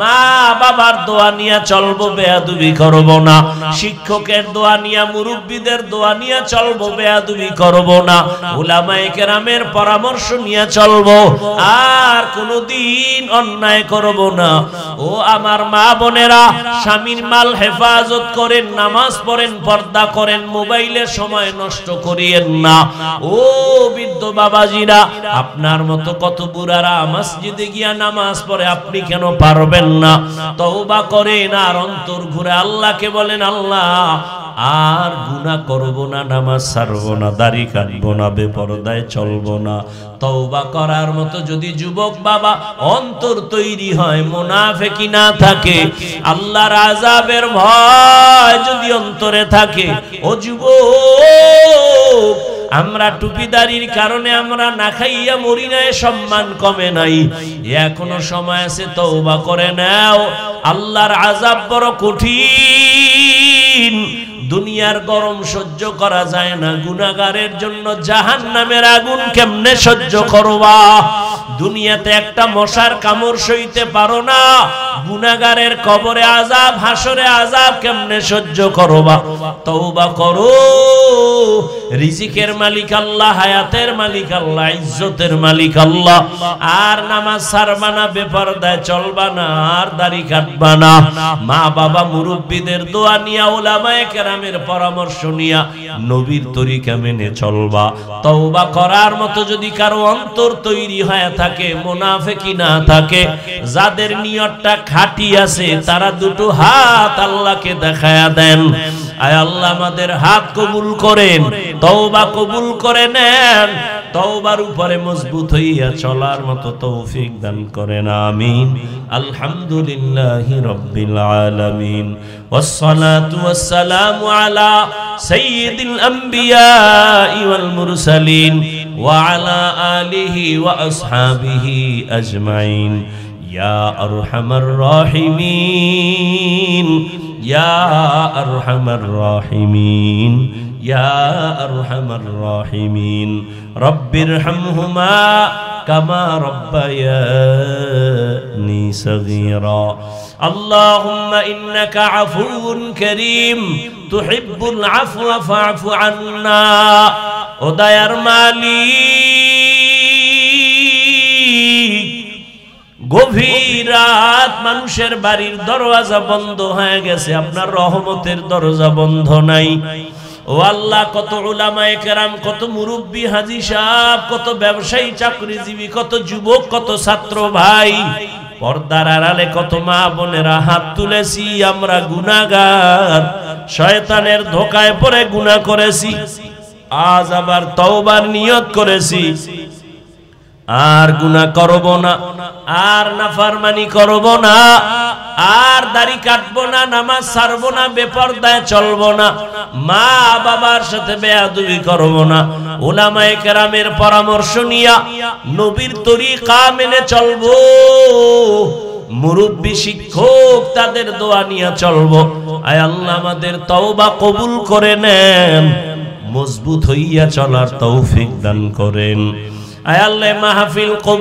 মা বাবার দোয়া নিয়ে চলবো, বেয়াদবি করবো না, শিক্ষকের দোয়া নিয়ে, মুরব্বীদের দোয়া নিয়ে চলবো, বেয়াদবি করবো না, উলামায়ে কেরামের পরামর্শ নিয়ে চলবো, আর কোনোদিন অন্যায় করবো না। ও আমার মা বোনেরা, স্বামীর মাল হেফাজত করেন, নামাজ পড়েন, পর্দা করেন, মোবাইলে সময় নষ্ট করিয়েন না। ও বৃদ্ধ বাবাজিরা, আপনার মতো কত বুড়ারা মসজিদে গিয়া নামাজ পড়ে, আপনি কেন পারবেন না? তওবা করেন আর অন্তর ঘুরে আল্লাহকে বলেন, আল্লাহ আর গুনাহ করব না, নামাজ ছাড়বো না, দাড়ি কাটবো না, বেপরদায় চলবো না। তওবা করার মতো যদি যুবক বাবা অন্তর তৈরি হয়, মুনাফিকি না থাকে, আল্লাহর আযাবের ভয় যদি অন্তরে থাকে, ও যুবক, আমরা টুপিদারির কারণে আমরা না খাইয়া মরি নাই, সম্মান কমে নাই, এখনো সময় আছে, তওবা করে নাও। আল্লাহর আযাব বড় কঠিন, দুনিয়ার গরম সহ্য করা যায় না, গুনাহগারের জন্য জাহান্নামের আগুন কেমনে সহ্য করবা? দুনিয়াতে একটা মশার কামড় সইতে পারো না, গুনাহগারের কবরে আযাব, হাসরে আযাব কেমনে সহ্য করবা? তওবা করো। রিজিকের মালিক আল্লাহ, হায়াতের মালিক আল্লাহ, ইজ্জতের মালিক আল্লাহ। আর নামাজ ছাড়বা না, বেপরদায় চলবা না, আর দাড়ি কাটবা না, মা বাবা মুরব্বীদের দোয়া নিয়া, উলামায়ে কেরামের পরামর্শ নিয়া নবীর তরিকা মেনে চলবা। তওবা করার মতো যদি কারো অন্তর তৈরি হয়ে থাকে, মুনাফিকি না থাকে, যাদের নিয়তটা খাঁটি আছে, তারা দুটো হাত আল্লাহকে দেখায়া দেন, আয় আল্লাহ আমাদের হাত কবুল করেন, তওবা কবুল করে নেন, তওবার উপরে মজবুত হইয়া চলার মতো তৌফিক দান করেন, আমিন। আলহামদুলিল্লাহি রাব্বিল আলামিন, ওয়াসসালাতু ওয়াসসালামু আলা সাইয়্যিদিল আম্বিয়া ওয়াল মুরসালিন ওয়া আলা আলিহি ওয়া আসহাবিহি আজমাইন। ইয়া আরহামার রাহিমিন, ইয়া আরহামার রাহিমিন, ইয়া আরহামার রাহিমিন। রব্বিরহামহুমা কামা রব্বায়ানি সগীরা। আল্লাহুম্মা ইন্নাকা আফুউন কারীম তুহিব্বুল আফওয়া ফা'ফু আন্না। ও দয়ার মালিক, গভীর রাত, মানুষের বাড়ির দরজা বন্ধ হয়ে গেছে, আপনার রহমতের দরজা বন্ধ নাই। ও আল্লাহ, কত উলামায়ে কেরাম, কত মুরব্বী হাজী সাহেব, কত ব্যবসায়ী, চাকরিজীবী, কত যুবক, কত ছাত্র ভাই, পর্দার আড়ালে কত মা বোনেরা হাত তুলেছি, আমরা গুনাহগার, শয়তানের ধোকায় পড়ে গুনাহ করেছি, আজ আবার তওবার নিয়ত করেছি। আর গুনাহ করব না, আর নাফরমানি করব না, আর দাড়ি কাটবো না, নামাজ ছাড়বো না, বেপরদায় চলবো না, মা বাবার সাথে বেয়াদবি করব না, উলামায়ে কেরামের পরামর্শ নিয়া নবীর তরিকা মেনে চলবো, মুরব্বী শিক্ষক তাদের দোয়া নিয়ে চলবো। আয় আল্লাহ আমাদের তওবা কবুল করে নেন, মজবুত হইয়া চলার তৌফিক দান করেন। আয় আল্লাহ মাহফিল কবুল